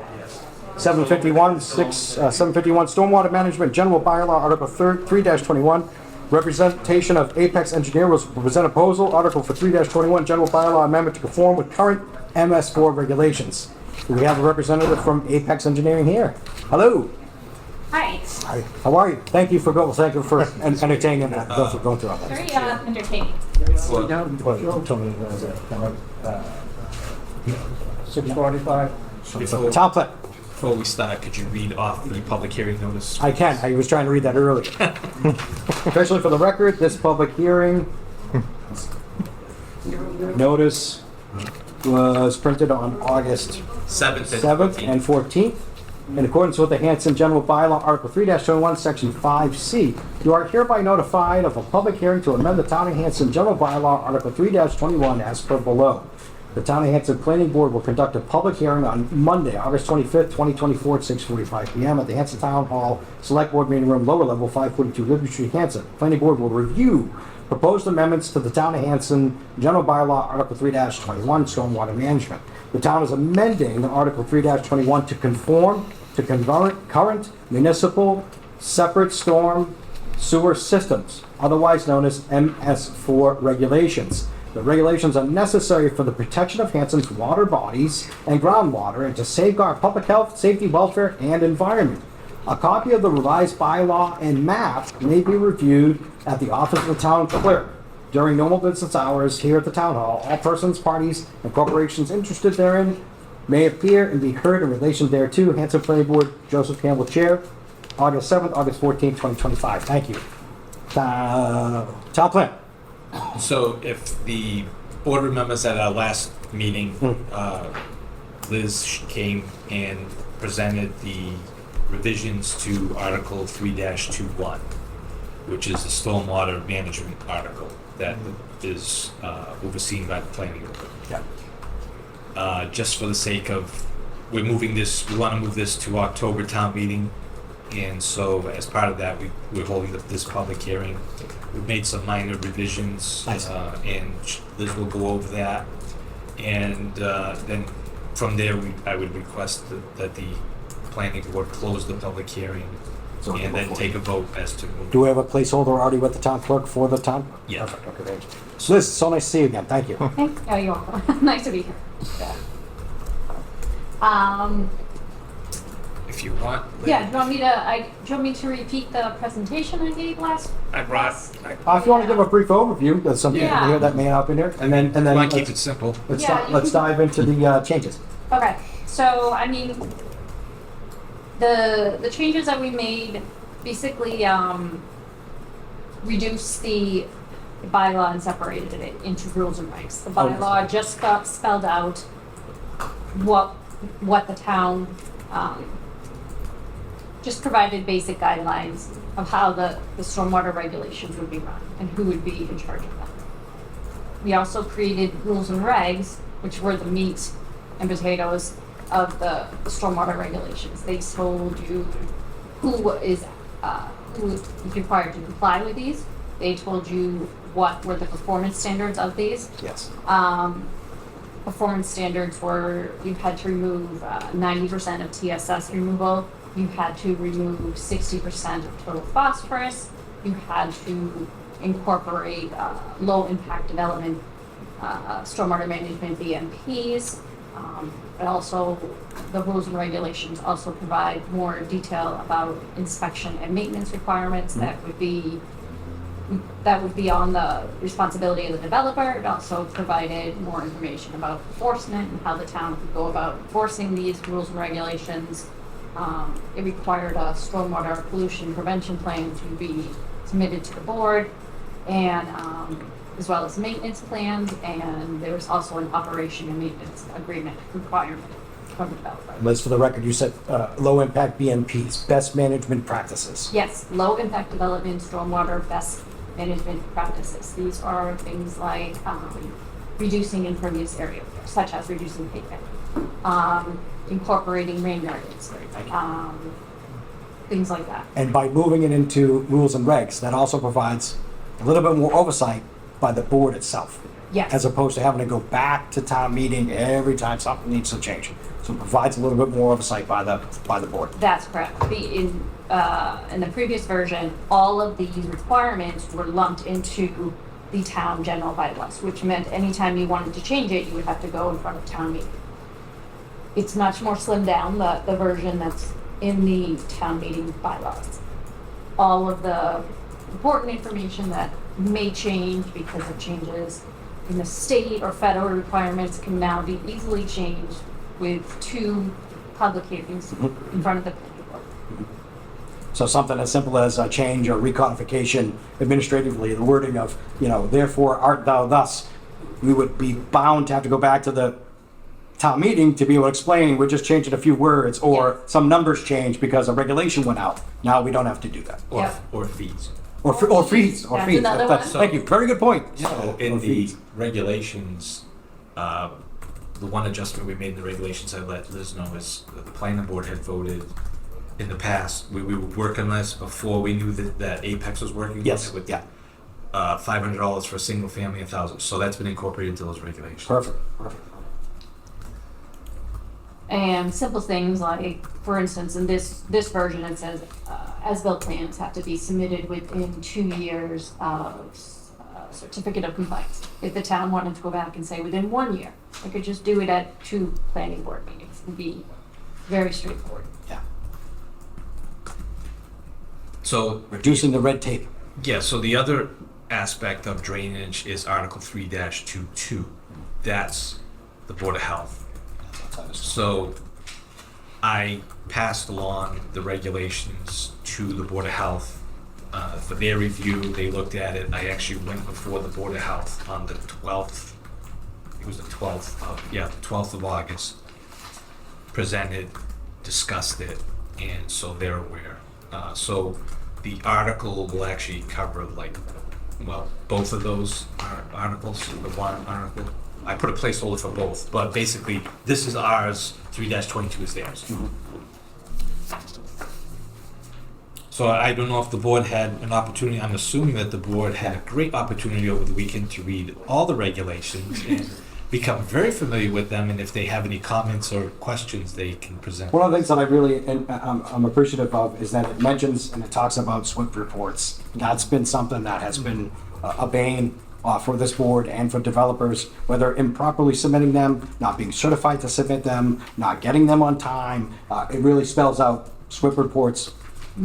7:51, 7:51, Stormwater Management General Bylaw, Article 3-21. Representation of Apex Engineer will present a proposal, Article for 3-21, General Bylaw Amendment to conform with current MS4 regulations. Do we have a representative from Apex Engineering here? Hello. Hi. Hi. How are you? Thank you for entertaining that. Going through all that. Very entertaining. Tony, 6:45. Town plan. Before we start, could you read off the public hearing notice? I can. I was trying to read that earlier. Especially for the record, this public hearing notice was printed on August 7th and 14th. In accordance with the Hanson General Bylaw, Article 3-21, Section 5C, you are hereby notified of a public hearing to amend the Town of Hanson General Bylaw, Article 3-21, as per below. The Town of Hanson Planning Board will conduct a public hearing on Monday, August 25th, 2024, at 6:45 p.m. at the Hanson Town Hall, Select Board Meeting Room, lower level, 542 Liberty Street, Hanson. Planning Board will review proposed amendments to the Town of Hanson General Bylaw, Article 3-21, Stormwater Management. The town is amending Article 3-21 to conform to current municipal separate storm sewer systems, otherwise known as MS4 regulations. The regulations are necessary for the protection of Hanson's water bodies and groundwater and to safeguard public health, safety, welfare, and environment. A copy of the revised bylaw and map may be reviewed at the office of the town clerk during normal business hours here at the town hall. All persons, parties, and corporations interested therein may appear and be heard in relation thereto. Hanson Planning Board, Joseph Campbell, Chair, August 7th, August 14th, 2025. Thank you. Town plan. So if the board remembers at our last meeting, Liz came and presented the revisions to Article 3-21, which is the stormwater management article that is overseen by the planning board. Yeah. Just for the sake of, we want to move this to October town meeting. And so as part of that, we're holding this public hearing. We've made some minor revisions, and Liz will go over that. And then from there, I would request that the planning board close the public hearing and then take a vote as to. Do we have a placeholder already with the town clerk for the town? Yeah. Perfect. Okay, thank you. So Liz, so nice to see you again. Thank you. Oh, you're welcome. Nice to be here. If you want. Yeah, do you want me to repeat the presentation I gave last? If you want to give a brief overview, there's something Yeah. here that may not have been here, and then Want to keep it simple. let's dive into the changes. Okay, so I mean, the changes that we made basically reduce the the bylaw and separated it into rules and regs. The bylaw just spelled out what the town, just provided basic guidelines of how the stormwater regulations would be run and who would be in charge of them. We also created rules and regs, which were the meat and potatoes of the stormwater regulations. They told you who is required to comply with these. They told you what were the performance standards of these. Yes. Performance standards were you had to remove 90% of TSS removal. You had to remove 60% of total phosphorus. You had to incorporate low impact development stormwater management BMPs. And also the rules and regulations also provide more detail about inspection and maintenance requirements that would be on the responsibility of the developer. It also provided more information about enforcement and how the town could go about enforcing these rules and regulations. It required a stormwater pollution prevention plan to be submitted to the board, and as well as maintenance plans, and there was also an operation and maintenance agreement requirement from the developer. Liz, for the record, you said low impact BMPs, best management practices. Yes, low impact development, stormwater best management practices. These are things like reducing impervious area, such as reducing pavement, incorporating rain gardens, things like that. And by moving it into rules and regs, that also provides a little bit more oversight by the board itself. Yes. As opposed to having to go back to town meeting every time something needs to change. So it provides a little bit more oversight by the board. That's correct. In the previous version, all of these requirements were lumped into the town general bylaws, which meant anytime you wanted to change it, you would have to go in front of town meeting. It's much more slimmed down, the version that's in the town meeting bylaws. All of the important information that may change because of changes in the state or federal requirements can now be easily changed with 2 public hearings in front of the planning board. So something as simple as a change or recodification administratively, the wording of, therefore art thou thus, we would be bound to have to go back to the town meeting to be able to explain, we're just changing a few words, or some numbers change because a regulation went out. Now we don't have to do that. Or fees. Or fees. That's another one. Thank you, very good point. So in the regulations, the one adjustment we made in the regulations I let Liz know is that the planning board had voted in the past, we were working on this before we knew that Apex was working. Yes, with yeah. $500 for a single family, 1,000. So that's been incorporated into those regulations. Perfect. And simple things like, for instance, in this version, it says as-built plans have to be submitted within 2 years of certificate of compliance. If the town wanted to go back and say within 1 year, they could just do it at 2 planning board meetings. It would be very straightforward. Yeah. So Reducing the red tape. yeah, so the other aspect of drainage is Article 3-22. That's the Board of Health. So I passed along the regulations to the Board of Health for their review. They looked at it. I actually went before the Board of Health on the 12th. It was the 12th of August. Presented, discussed it, and so they're aware. So the article will actually cover both of those articles, the one article. I put a placeholder for both, but basically, this is ours, 3-22 is theirs. So I don't know if the board had an opportunity, I'm assuming that the board had a great opportunity over the weekend to read all the regulations and become very familiar with them, and if they have any comments or questions, they can present. One of the things that I really, I'm appreciative of is that it mentions and it talks about SWIP reports. That's been something that has been a bane for this board and for developers, whether improperly submitting them, not being certified to submit them, not getting them on time. It really spells out SWIP reports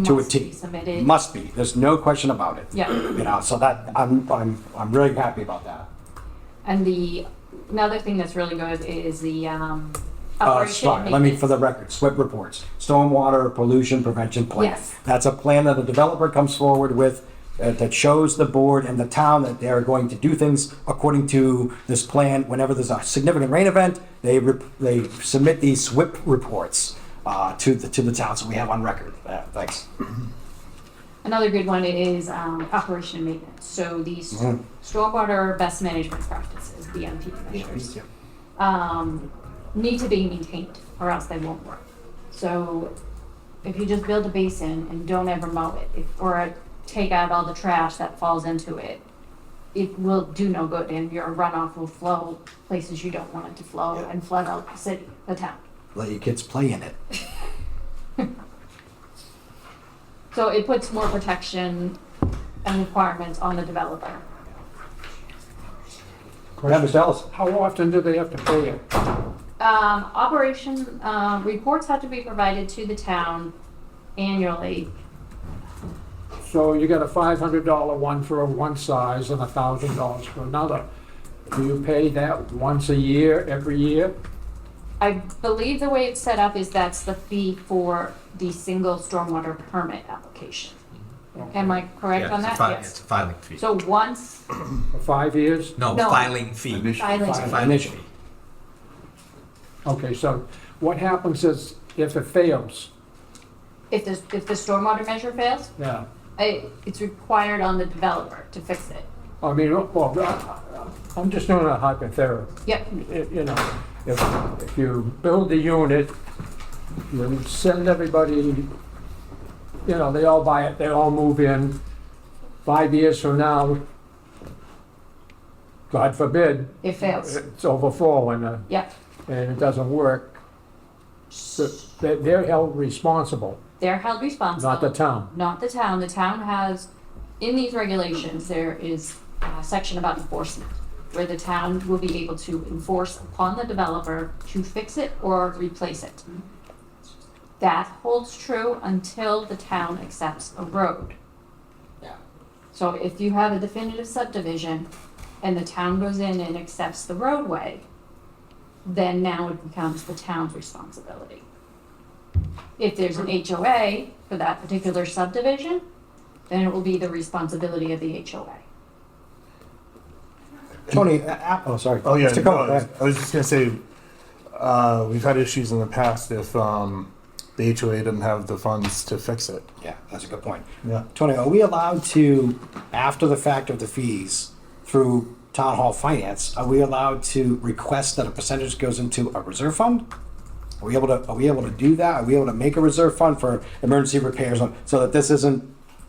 to a T. Must be submitted. Must be. There's no question about it. Yeah. So that I'm really happy about that. And another thing that's really good is the operation and Let me, maintenance. for the record, SWIP reports, stormwater pollution prevention plan. Yes. That's a plan that the developer comes forward with that shows the board and the town that they're going to do things according to this plan. Whenever there's a significant rain event, they submit these SWIP reports to the town, so we have on record. Thanks. Another good one is operation and maintenance. So these stormwater best management practices, BMP measures, need to be maintained or else they won't work. So if you just build a basin and don't ever mow it, or take out all the trash that falls into it, it will do no good, and your runoff will flow places you don't want it to flow and flood out the city, the town. Let your kids play in it. So it puts more protection and requirements on the developer. Yeah, Mr. Ellis? How often do they have to pay it? Operation, reports have to be provided to the town annually. So you got a $500 one for one size and $1,000 for another. Do you pay that once a year, every year? I believe the way it's set up is that's the fee for the single stormwater permit application. Am I correct on that? It's a filing fee. So once, For 5 years? No, No. filing fee. Filing It's a fee. filing fee. Okay, so what happens is if it fails? if the stormwater measure fails, Yeah. it's required on the developer to fix it. I mean, well, I'm just doing a hypothetical. Yep. You know, if you build a unit, you send everybody, you know, they all buy it, they all move in. 5 years from now, God forbid. It fails. It's overflowing, Yep. and it doesn't work. So they're held responsible, They're held responsible. not the town. Not the town. The town has, in these regulations, there is a section about enforcement, where the town will be able to enforce upon the developer to fix it or replace it. That holds true until the town accepts a road. So if you have a definitive subdivision and the town goes in and accepts the roadway, then now it becomes the town's responsibility. If there's an HOA for that particular subdivision, then it will be the responsibility of the HOA. Tony, oh, sorry. Oh, yeah. Mr. Coe, no, go ahead. I was just going to say, we've had issues in the past if the HOA didn't have the funds to fix it. Yeah, that's a good point. Yeah. Tony, are we allowed to, after the fact of the fees, through town hall finance, are we allowed to request that a percentage goes into a reserve fund? Are we able to do that? Are we able to make a reserve fund for emergency repairs so that this isn't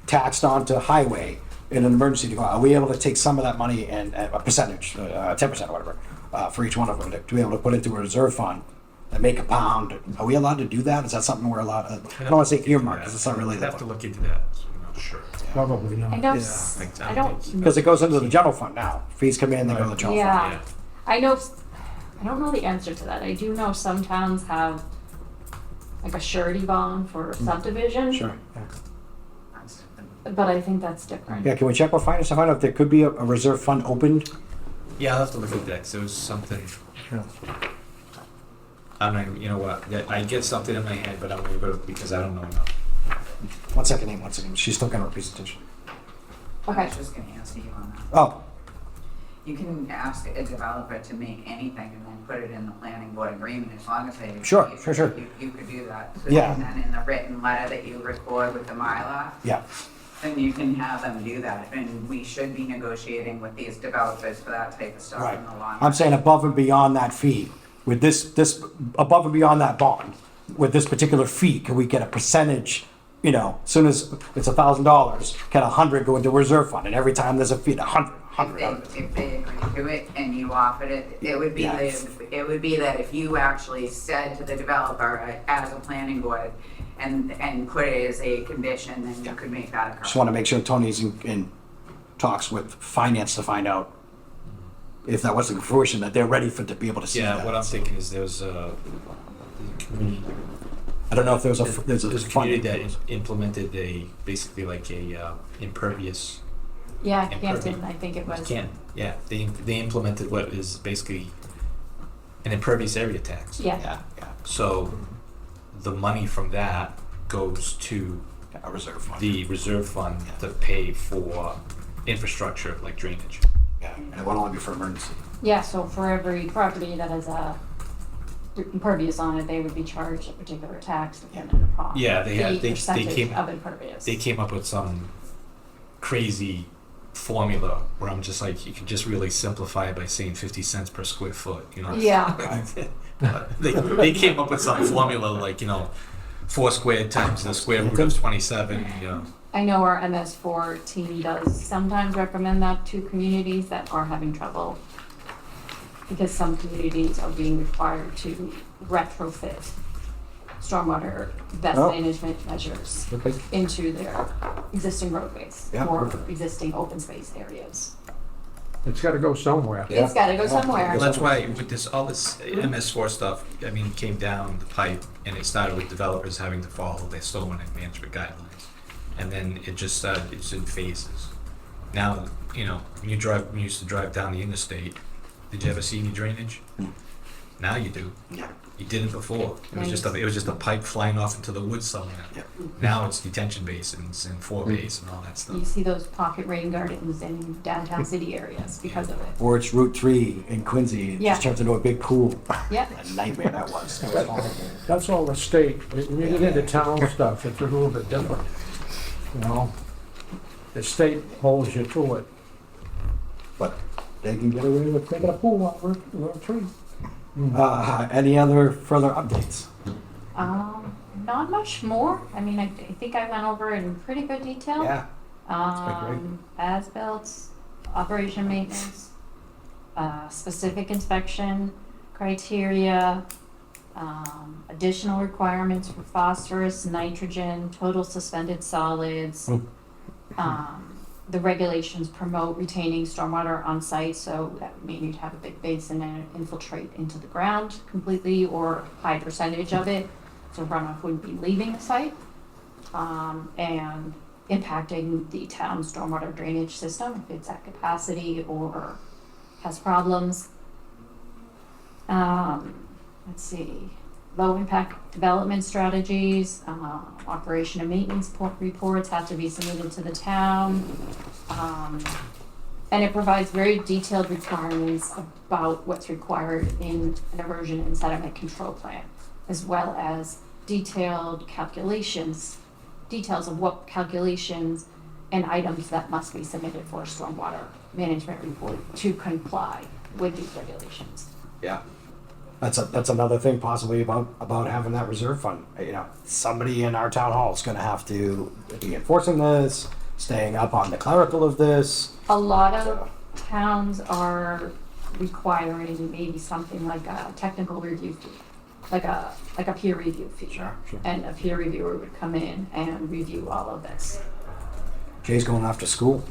taxed onto highway in an emergency department? Are we able to take some of that money and a percentage, 10% or whatever, for each one of them, to be able to put into a reserve fund and make a pound? Are we allowed to do that? Is that something we're allowed? I don't want to say earmark because it's not really I'd that. have to look into that. I'm not sure. Probably not. I don't, I don't. Because it goes into the general fund now. Fees come in, they go to the general fund. Yeah, I know, I don't know the answer to that. I do know some towns have like a surety bond for subdivision. Sure. Yeah. But I think that's different. Yeah, can we check with finance to find out if there could be a reserve fund opened? Yeah, I'll have to look at that, 'cause there was something. I'm not, you know what, I get something in my head, but I'm gonna go, because I don't know enough. One second, Nate, one second. She's still got her presentation. I was just gonna answer you on that. Oh, You can ask a developer to make anything and then put it in the planning board agreement as long as they. Sure. You could do that. Yeah. And then in the written letter that you record with the Mylar, yeah. then you can have them do that. And we should be negotiating with these developers for that type of stuff Right. in the long run. I'm saying above and beyond that fee, with this above and beyond that bond, with this particular fee, can we get a percentage? You know, as soon as it's $1,000, can 100 go into a reserve fund? And every time there's a fee, 100. If they agree to it and you offered it, it would be that if you actually said to the developer as a planning board and put it as a condition, then you could make that occur. Just want to make sure Tony's in talks with finance to find out if that wasn't fruition, that they're ready to be able to see that. Yeah, what I'm thinking is there's a community. I don't know if there's a There's a community that implemented basically like a impervious. Yeah, Hampton, I think it was. Yeah, they implemented what is basically an impervious area tax. Yeah. So the money from that goes to A reserve fund. the reserve fund to pay for infrastructure like drainage. Yeah, and it would only be for emergency. Yeah, so for every property that has a impervious on it, they would be charged a particular tax depending upon Yeah, they the percentage came of impervious. they came up with some crazy formula where I'm just like, you can just really simplify it by saying 50 cents per square foot, you know? Yeah. they came up with some formula like, 4 squared times the square root of 27, you know. I know our MS4 team does sometimes recommend that to communities that are having trouble, because some communities are being required to retrofit stormwater best Oh. management measures Okay. into their existing roadways Yeah. or existing open space areas. It's gotta go somewhere. Yeah. It's gotta go somewhere. Well, that's why with this, all this MS4 stuff, I mean, it came down the pipe and it started with developers having to follow their stormwater management guidelines. And then it just started, it's in phases. Now, when you used to drive down the interstate, did you ever see any drainage? Now you do. Yeah. You didn't before. It was just a pipe flying off into the woods somewhere. Yeah. Now it's detention basins and forebays and all that stuff. You see those pocket rain gardens in downtown city areas because of it. Or it's Route 3 in Quincy. It Yeah. just turns into a big pool. Yep. A nightmare that was. That's all the state. When you get into town stuff, it's a little bit different. The state holds you to it. But they can get away with making a pool out of Route 3. Any other further updates? Not much more. I mean, I think I went over it in pretty good detail. Yeah. been great. As-built, operation maintenance, specific inspection criteria, additional requirements for phosphorus, nitrogen, total suspended solids. The regulations promote retaining stormwater on site, so that would mean you'd have a big basin and infiltrate into the ground completely or a high percentage of it, so runoff wouldn't be leaving the site, and impacting the town's stormwater drainage system if it's at capacity or has problems. Let's see, low impact development strategies, operation and maintenance reports have to be submitted to the town. And it provides very detailed requirements about what's required in an erosion and sediment control plan, as well as detailed calculations, details of what calculations and items that must be submitted for a stormwater management report to comply with these regulations. Yeah. That's another thing possibly about having that reserve fund. Somebody in our town hall is going to have to be enforcing this, staying up on the clerical of this. A lot of towns are requiring maybe something like a technical review fee, like a peer review fee. Sure. And a peer reviewer would come in and review all of this. Jay's going off to school.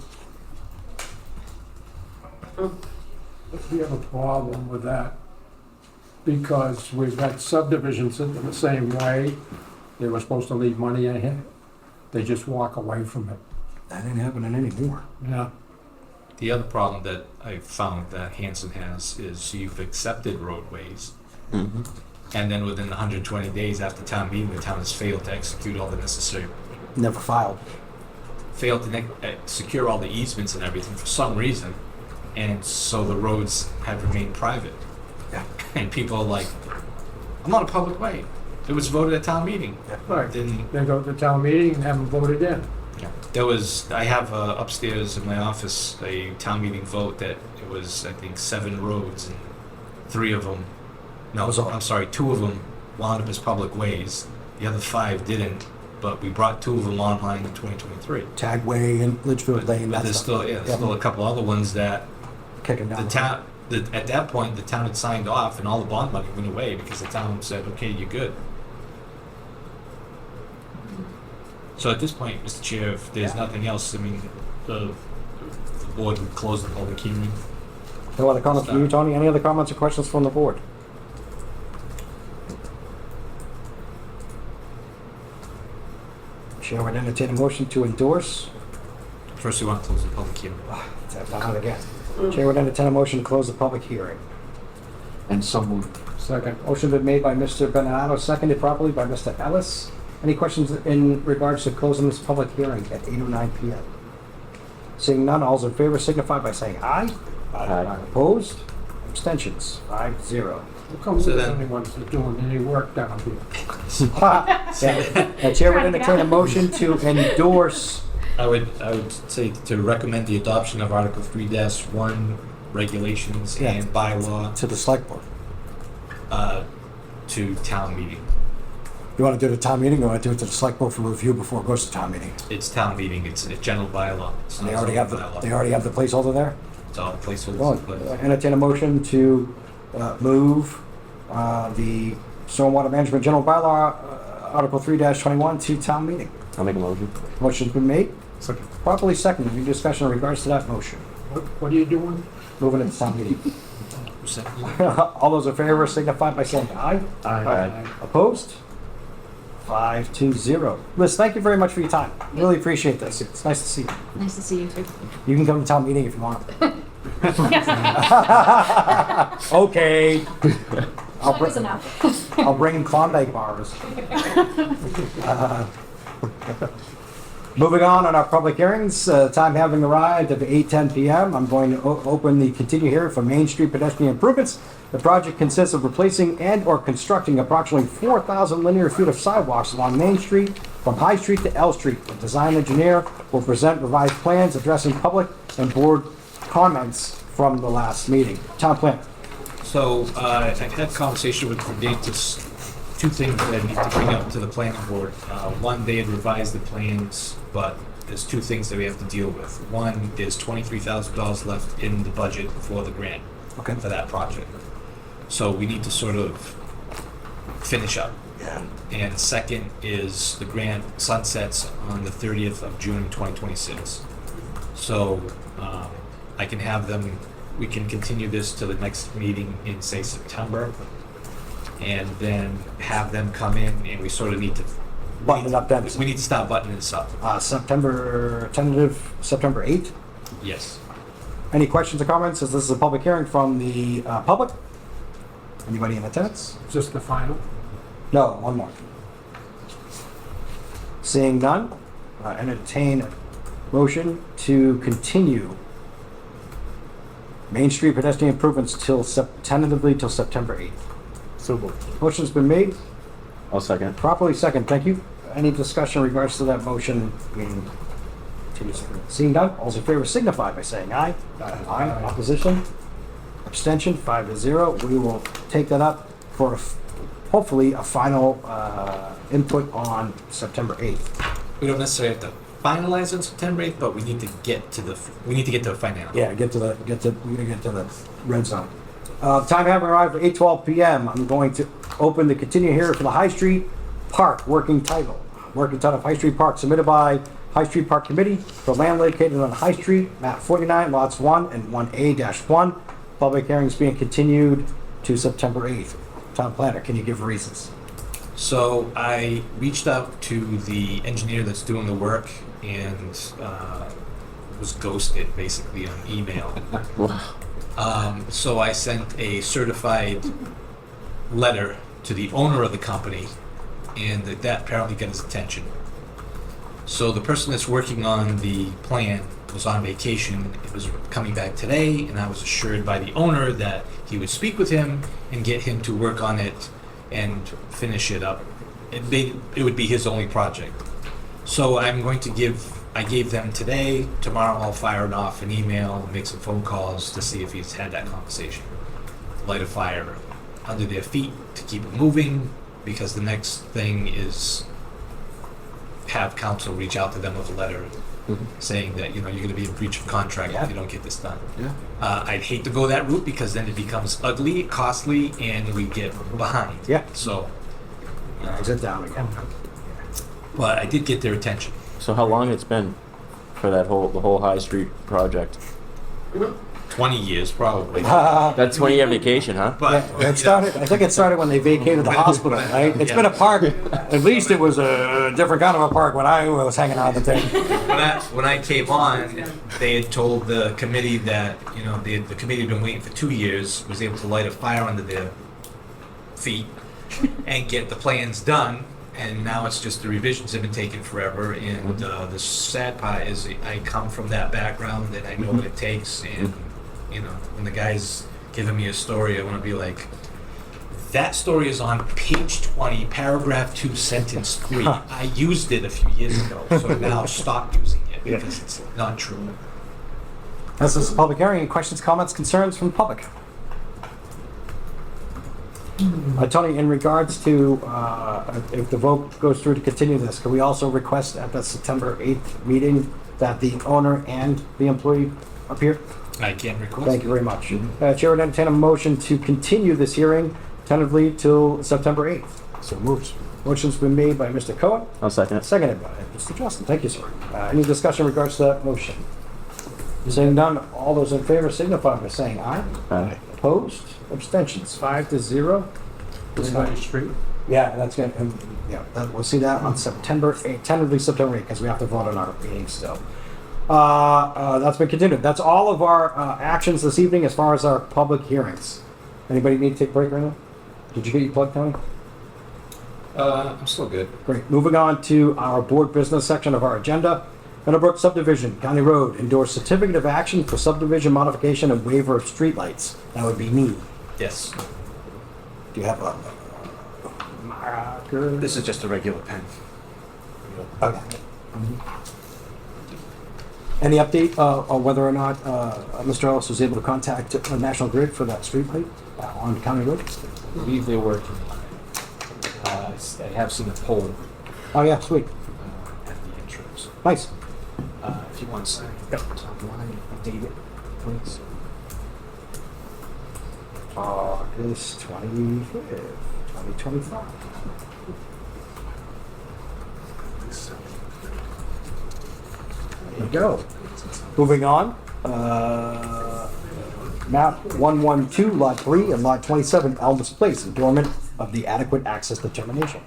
We have a problem with that because we've got subdivisions in the same way. They were supposed to leave money ahead. They just walk away from it. That ain't happening anymore. Yeah. The other problem that I found that Hanson has is you've accepted roadways, and then within 120 days after town meeting, the town has failed to execute all the necessary, Never filed. failed to secure all the easements and everything for some reason, and so the roads have remained private. Yeah. And people are like, I'm on a public way. It was voted at town meeting. Right. Then They go to town meeting and have them voted in. I have upstairs in my office a town meeting vote that it was, I think, 7 roads and 3 of them, no, I'm sorry, 2 of them wound up as public ways. The other 5 didn't, but we brought 2 of them online in 2023. Tagway and Litchfield Lane. But there's still, still a couple other ones that kicking down. the town, at that point, the town had signed off and all the bond money went away because the town said, okay, you're good. So at this point, Mr. Chair, if there's nothing else, I mean, the board would close the public hearing. No other comments from you, Tony? Any other comments or questions from the board? Chair would entertain a motion to endorse. First, we want to close the public hearing. That's done again. Chair would entertain a motion to close the public hearing. And so moved. Second. Motion been made by Mr. Bernardo, seconded properly by Mr. Ellis. Any questions in regards to closing this public hearing at 8:09 PM? Seeing none, all's in favor signify by saying aye. Aye. Opposed? Abstentions? 5-0. How come So we're the then- only ones that are doing any work down here? The chair would entertain a motion to endorse. I would say to recommend the adoption of Article 3-1 regulations Yeah. and bylaw To the select board. to town meeting. You want to do the town meeting, or want to do it to the select board for review before it goes to town meeting? It's town meeting, it's a general bylaw. It's They not already a have zoning bylaw. they already have the placeholder there? It's all placeholders. Well, in place. entertain a motion to move the stormwater management general bylaw, Article 3-21 to town meeting. I'll make a motion. Motion's been made, Second. properly seconded. Any discussion in regards to that motion? What are you doing? Moving it to town meeting. Second. All those in favor signify by saying aye. Aye. Opposed? 5-0. Liz, thank you very much for your time. Really appreciate this. It's nice to see you. Nice to see you too. You can come to town meeting if you want. Okay. I'll, That was br- enough. I'll bring Klondike bars. Moving on our public hearings, time having arrived at 8:10 PM. I'm going to open the continue hearing for Main Street pedestrian improvements. The project consists of replacing and/or constructing approximately 4,000 linear feet of sidewalks along Main Street from High Street to L Street. The design engineer will present revised plans addressing public and board comments from the last meeting. Town plan. So, I had a conversation with Dantis, two things that I need to bring up to the planning board. One, they had revised the plans, but there's two things that we have to deal with. One, there's $23,000 left in the budget for the grant Okay. for that project. So we need to sort of finish up. Yeah. And second is the grant sunsets on the 30th of June 2026. So I can have them, we can continue this to the next meeting in, say, September, and then have them come in, and we sort of need to Button it up then. we need to start buttoning this up. Tentative September 8th. Yes. Any questions or comments, as this is a public hearing from the public? Anybody in attendance? Is this the final? No, one more. Seeing none, entertain a motion to continue Main Street pedestrian improvements tentatively till September 8th. So moved. Motion's been made, I'll second. properly second, thank you. Any discussion in regards to that motion? Seeing none, all in favor signify by saying aye. Aye. Opposition? Abstention, 5-0. We will take that up for hopefully a final input on September 8th. We don't necessarily have to finalize on September 8th, but we need to get to the final. Yeah, we're gonna get to the red zone. Time having arrived for 8:12 PM. I'm going to open the continue hearing for the High Street Park working title of High Street Park submitted by High Street Park Committee for land located on High Street, map 49, lots 1 and 1A-1. Public hearing is being continued to September 8th. Town planner, can you give reasons? So I reached out to the engineer that's doing the work and was ghosted basically on email. So I sent a certified letter to the owner of the company, and that apparently got his attention. So the person that's working on the plan was on vacation. It was coming back today, and I was assured by the owner that he would speak with him and get him to work on it and finish it up. It would be his only project. So I gave them today. Tomorrow I'll fire it off an email, make some phone calls to see if he's had that conversation. Light a fire under their feet to keep it moving, because the next thing is have council reach out to them with a letter saying that, you're going to be in breach of contract if you don't get this done. Yeah. I'd hate to go that route, because then it becomes ugly, costly, and we get behind. Yeah. So, Exit down again. but I did get their attention. So how long it's been for the whole High Street project? 20 years, probably. That's 20-year vacation, huh? But I think it started when they vacated the hospital, right? It's been a park, at least it was a different kind of a park when I was hanging out at the thing. when I came on, they had told the committee that, the committee had been waiting for 2 years, was able to light a fire under their feet and get the plans done And now it's just the revisions have been taking forever, and the sad part is I come from that background and I know what it takes, and, you know, when the guy's giving me a story, I wanna be like, that story is on page 20, paragraph 2, sentence 3. I used it a few years ago, so now stop using it because it's not true. This is a public hearing. Any questions, comments, concerns from the public? Tony, in regards to if the vote goes through to continue this, can we also request at the September 8th meeting that the owner and the employee appear? I can request. Thank you very much. Chair would entertain a motion to continue this hearing tentatively till September 8th. So moved. Motion's been made by Mr. Cohen. I'll second it. Seconded by Mr. Justin. Thank you, sir. Any discussion in regards to that motion? Seeing none, all those in favor signify by saying aye. Aye. Opposed? Abstentions? 5-0. Street. Yeah, that's gonna, we'll see that on September 8th, tentatively September 8th, because we have to vote on our meeting still. That's been continued. That's all of our actions this evening as far as our public hearings. Anybody need to take a break right now? Did you get your plug, Tony? I'm still good. Great. Moving on to our board business section of our agenda. Meadowbrook subdivision, County Road, endorse certificate of action for subdivision modification and waiver of streetlights. That would be me. Yes. Do you have a marker? This is just a regular pen. Okay. Any update on whether or not Mr. Ellis was able to contact National Grid for that streetlight on County Road? I believe they're working on it. I have seen a poll Oh yeah, sweet. at the entrance. Nice. If you want to sign top line, update it, please. August 25th, 2025. There you go. Moving on. Map 112, Lot 3, and Lot 27, Elvis Place, adornment of the adequate access determination.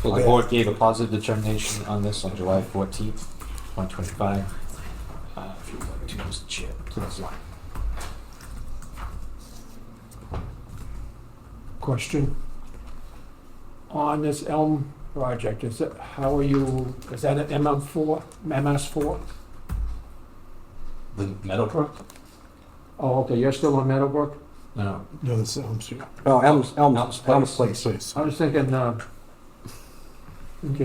Well, the board gave a positive determination on this on July 14th, 2025. If you would like to, Mr. Chair, please. Question. On this Elm project, is that an MS4? The Meadowbrook? Oh, okay, you're still on Meadowbrook? No. No, that's Elm Street. Oh, Elms Place. Place. I was thinking, you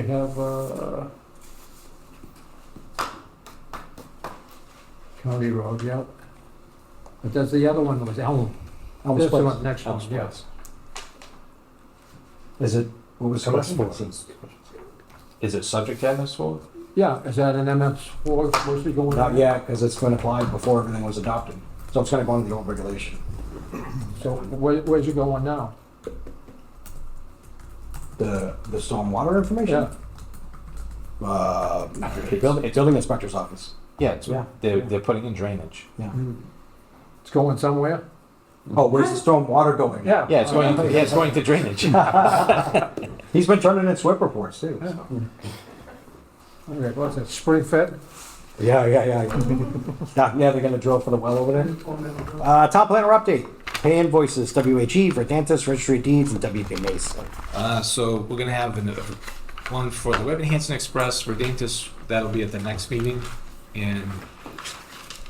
have, County Road, yeah. But there's the other one was Elm. Elms This Place. one, next one, Elms yes. Is it, what was the rest for? Is it subject to MS4? Yeah, is that an MS4 supposed to be going? Not yet, because it's been applied before everything was adopted. So it's gonna go into the old regulation. So where's it going now? The stormwater information? Yeah. Building inspector's office. Yeah, Yeah. they're putting in drainage. Yeah. It's going somewhere? Oh, where's the stormwater going? Yeah. Yeah, it's going to drainage. He's been turning in SWIP reports too. so. Okay, what's it, spring fit? Yeah. Yeah, they're gonna drill for the well over there. Top planner update. Pay invoices, WHE, Verdantis, Registry of Deeds, and WB Mace. So we're gonna have one for the Web and Hanson Express, Verdantis, that'll be at the next meeting, and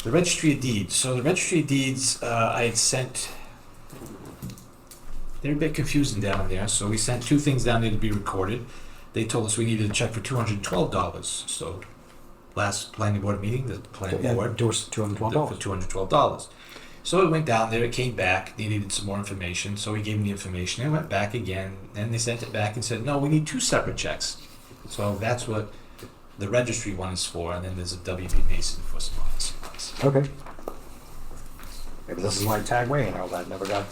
the Registry of Deeds. So the Registry of Deeds, I had sent, they're a bit confusing down there, so we sent two things down there to be recorded. They told us we needed a check for $212, so last planning board meeting, the planning board Endorsed $212. for $212. So it went down there, it came back, they needed some more information, so we gave them the information, it went back again, and they sent it back and said, no, we need two separate checks. So that's what the registry one is for, and then there's a WB Mason for some other supplies. Okay. Maybe this is why tag way and all that never got.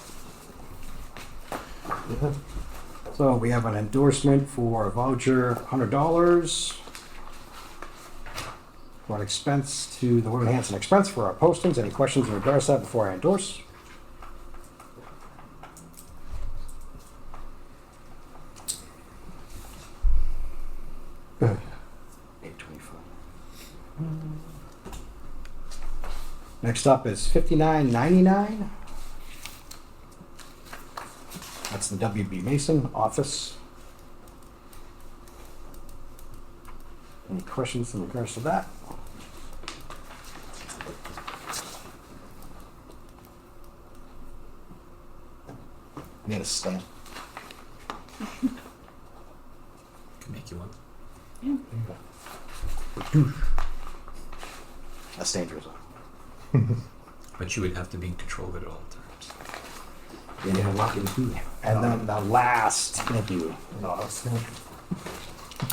So we have an endorsement for a voucher, $100. For an expense to the Women Hanson Expense for our postings. Any questions in regards to that before I endorse? Next up is $59.99. That's the WB Mason office. Any questions in regards to that? I need a stamp. Can make you one. That's dangerous. But you would have to be in control of it at all times. Yeah, lucky to be. And then the last, thank you.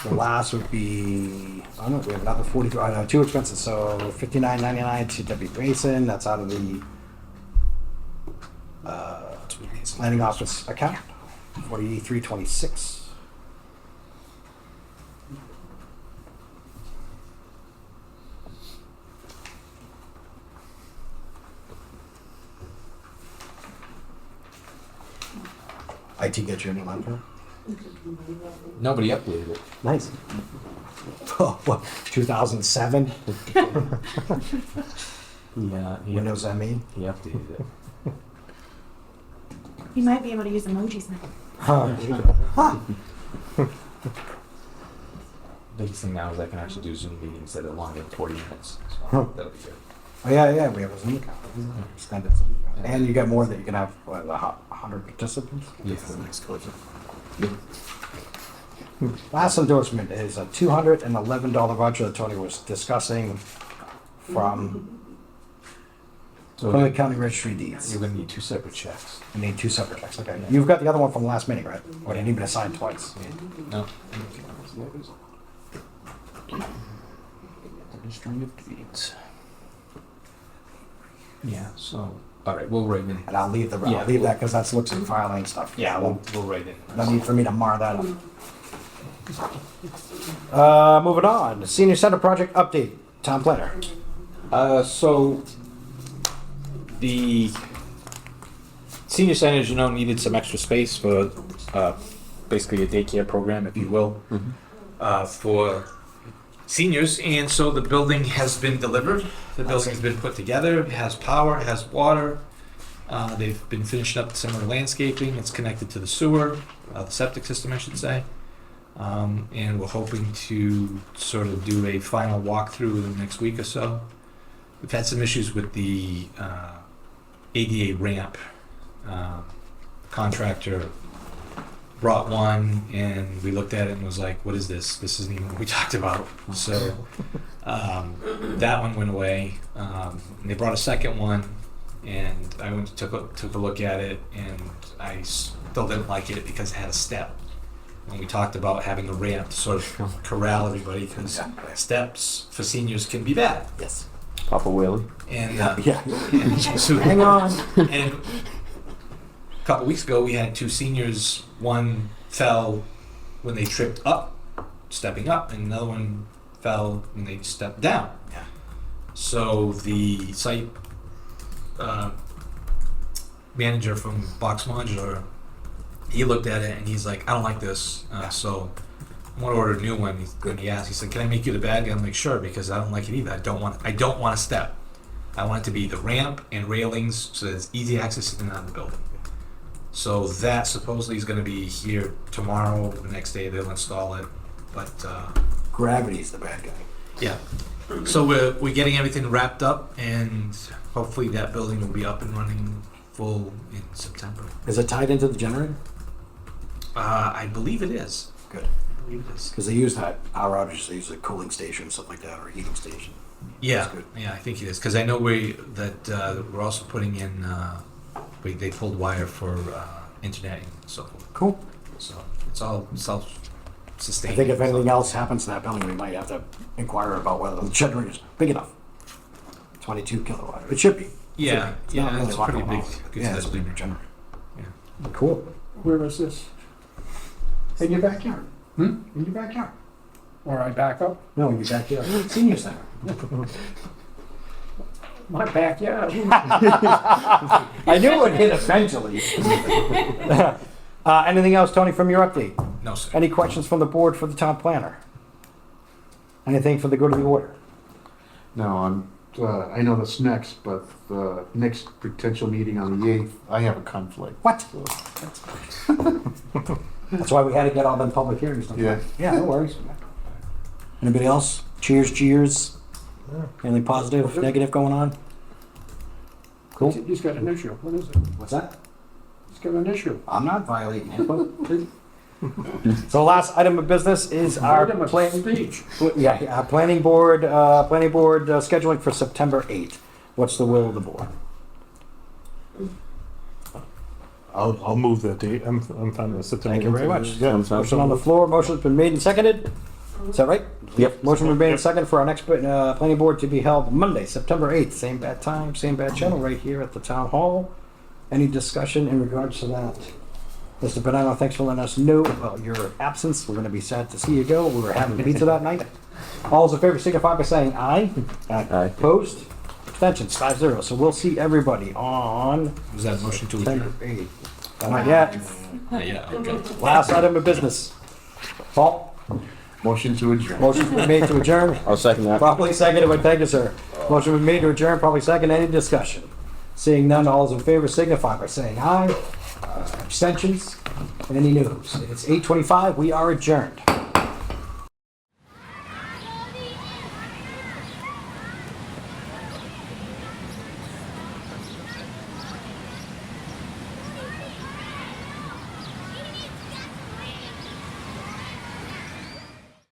The last would be, I don't know, we have another 43, I know, two expenses, so $59.99 to W. Mason, that's out of the planning office account, 4326. IT get you any line? Nobody updated it. Nice. Oh, what, 2007? Yeah, Windows ME? he updated it. You might be able to use emojis now. Huh. Biggest thing now is I can actually do Zoom meetings that are longer than 40 minutes. So Huh. that'll be good. Oh, yeah, we have a Zoom account. Extended Zoom account. And you got more that you can have, what, 100 participants? Yes, the next question. Last endorsement is a $211 voucher that Tony was discussing from Plymouth County Registry Deeds. You're gonna need 2 separate checks. You need 2 separate checks, okay. You've got the other one from last meeting, right? Or do you need me to sign twice? No. Registry of Deeds. Yeah, so, all right, we'll write in. And I'll leave Yeah, I'll leave that because that's looks like filing stuff. Yeah, we'll write in. No need for me to mar that up. Moving on, senior center project update, town planner. So the senior center, as you know, needed some extra space for basically a daycare program, if you will, for seniors. And so the building has been delivered. The building's been put together. It has power, it has water. They've been finishing up some of the landscaping. It's connected to the sewer, the septic system, I should say. And we're hoping to sort of do a final walkthrough in the next week or so. We've had some issues with the ADA ramp. Contractor brought one and we looked at it and was like, what is this? This isn't even what we talked about. So that one went away. And they brought a second one and I went to took a look at it and I still didn't like it because it had a step. When we talked about having a ramp to sort of corral everybody, because steps for seniors can be bad. Yes. Papa Whaley. And So hang on. And a couple weeks ago, we had 2 seniors. One fell when they tripped up, stepping up, and another one fell when they stepped down. Yeah. So the site manager from Box Modular, he looked at it and he's like, I don't like this, so I'm gonna order a new one. He asked, he said, can I make you the bad guy? I'm like, sure, because I don't like it either. I don't want a step. I want it to be the ramp and railings so that it's easy access in and out of the building. So that supposedly is gonna be here tomorrow, the next day they'll install it, but Gravity's the bad guy. yeah. So we're getting everything wrapped up and hopefully that building will be up and running full in September. Is it tied into the generator? I believe it is. Good. I believe it is. Because they use that, our outages, they use a cooling station, stuff like that, or a heating station. Yeah, That's good. yeah, I think it is because I know we're also putting in. They pulled wire for internet and so forth. Cool. So it's all I self-sustained. think if anything else happens to that building, we might have to inquire about whether the generator's big enough. 22 kilowatt. It should be. Yeah, It's not yeah, really it's a lot pretty going big. on. Good Yeah, it's a sized big generator. Yeah. Cool. Where is this? In your backyard. Hmm? In your backyard. Where I back up? No, in your backyard. Senior center. My backyard. I knew it would hit eventually. Anything else, Tony, from your update? No, sir. Any questions from the board for the town planner? Anything for the good of the order? No, I know that's next, but the next potential meeting on the 8th, I have a conflict. What? That's why we had to get all them public hearings done. Yeah. Yeah, no worries. Anybody else? Cheers. Anything positive, negative going on? Cool. He's got an issue. What is it? What's that? He's got an issue. I'm not violating HIPAA. So last item of business is our Item of speech. our planning board scheduling for September 8th. What's the will of the board? I'll move that date. I'm fine with September. Thank you very much. Yeah. Motion on the floor, motion's been made and seconded. Is that right? Yep. Motion been made and seconded for our next planning board to be held Monday, September 8th, same bad time, same bad channel, right here at the town hall. Any discussion in regards to that? Mr. Bonanno, thanks for letting us know about your absence. We're gonna be sad to see you go. We were having pizza that night. All those in favor signify by saying aye. Aye. Opposed? Abstentions, 5-0. So we'll see everybody on Was that a motion to September adjourn? 8th. Not yet. Yeah, okay. Last item of business. Paul? Motion to adjourn. Motion's been made to adjourn. I'll second that. Properly seconded, but thank you, sir. Motion been made to adjourn, probably second. Any discussion? Seeing none, all those in favor signify by saying aye. Abstentions? Any news? It's 8:25, we are adjourned.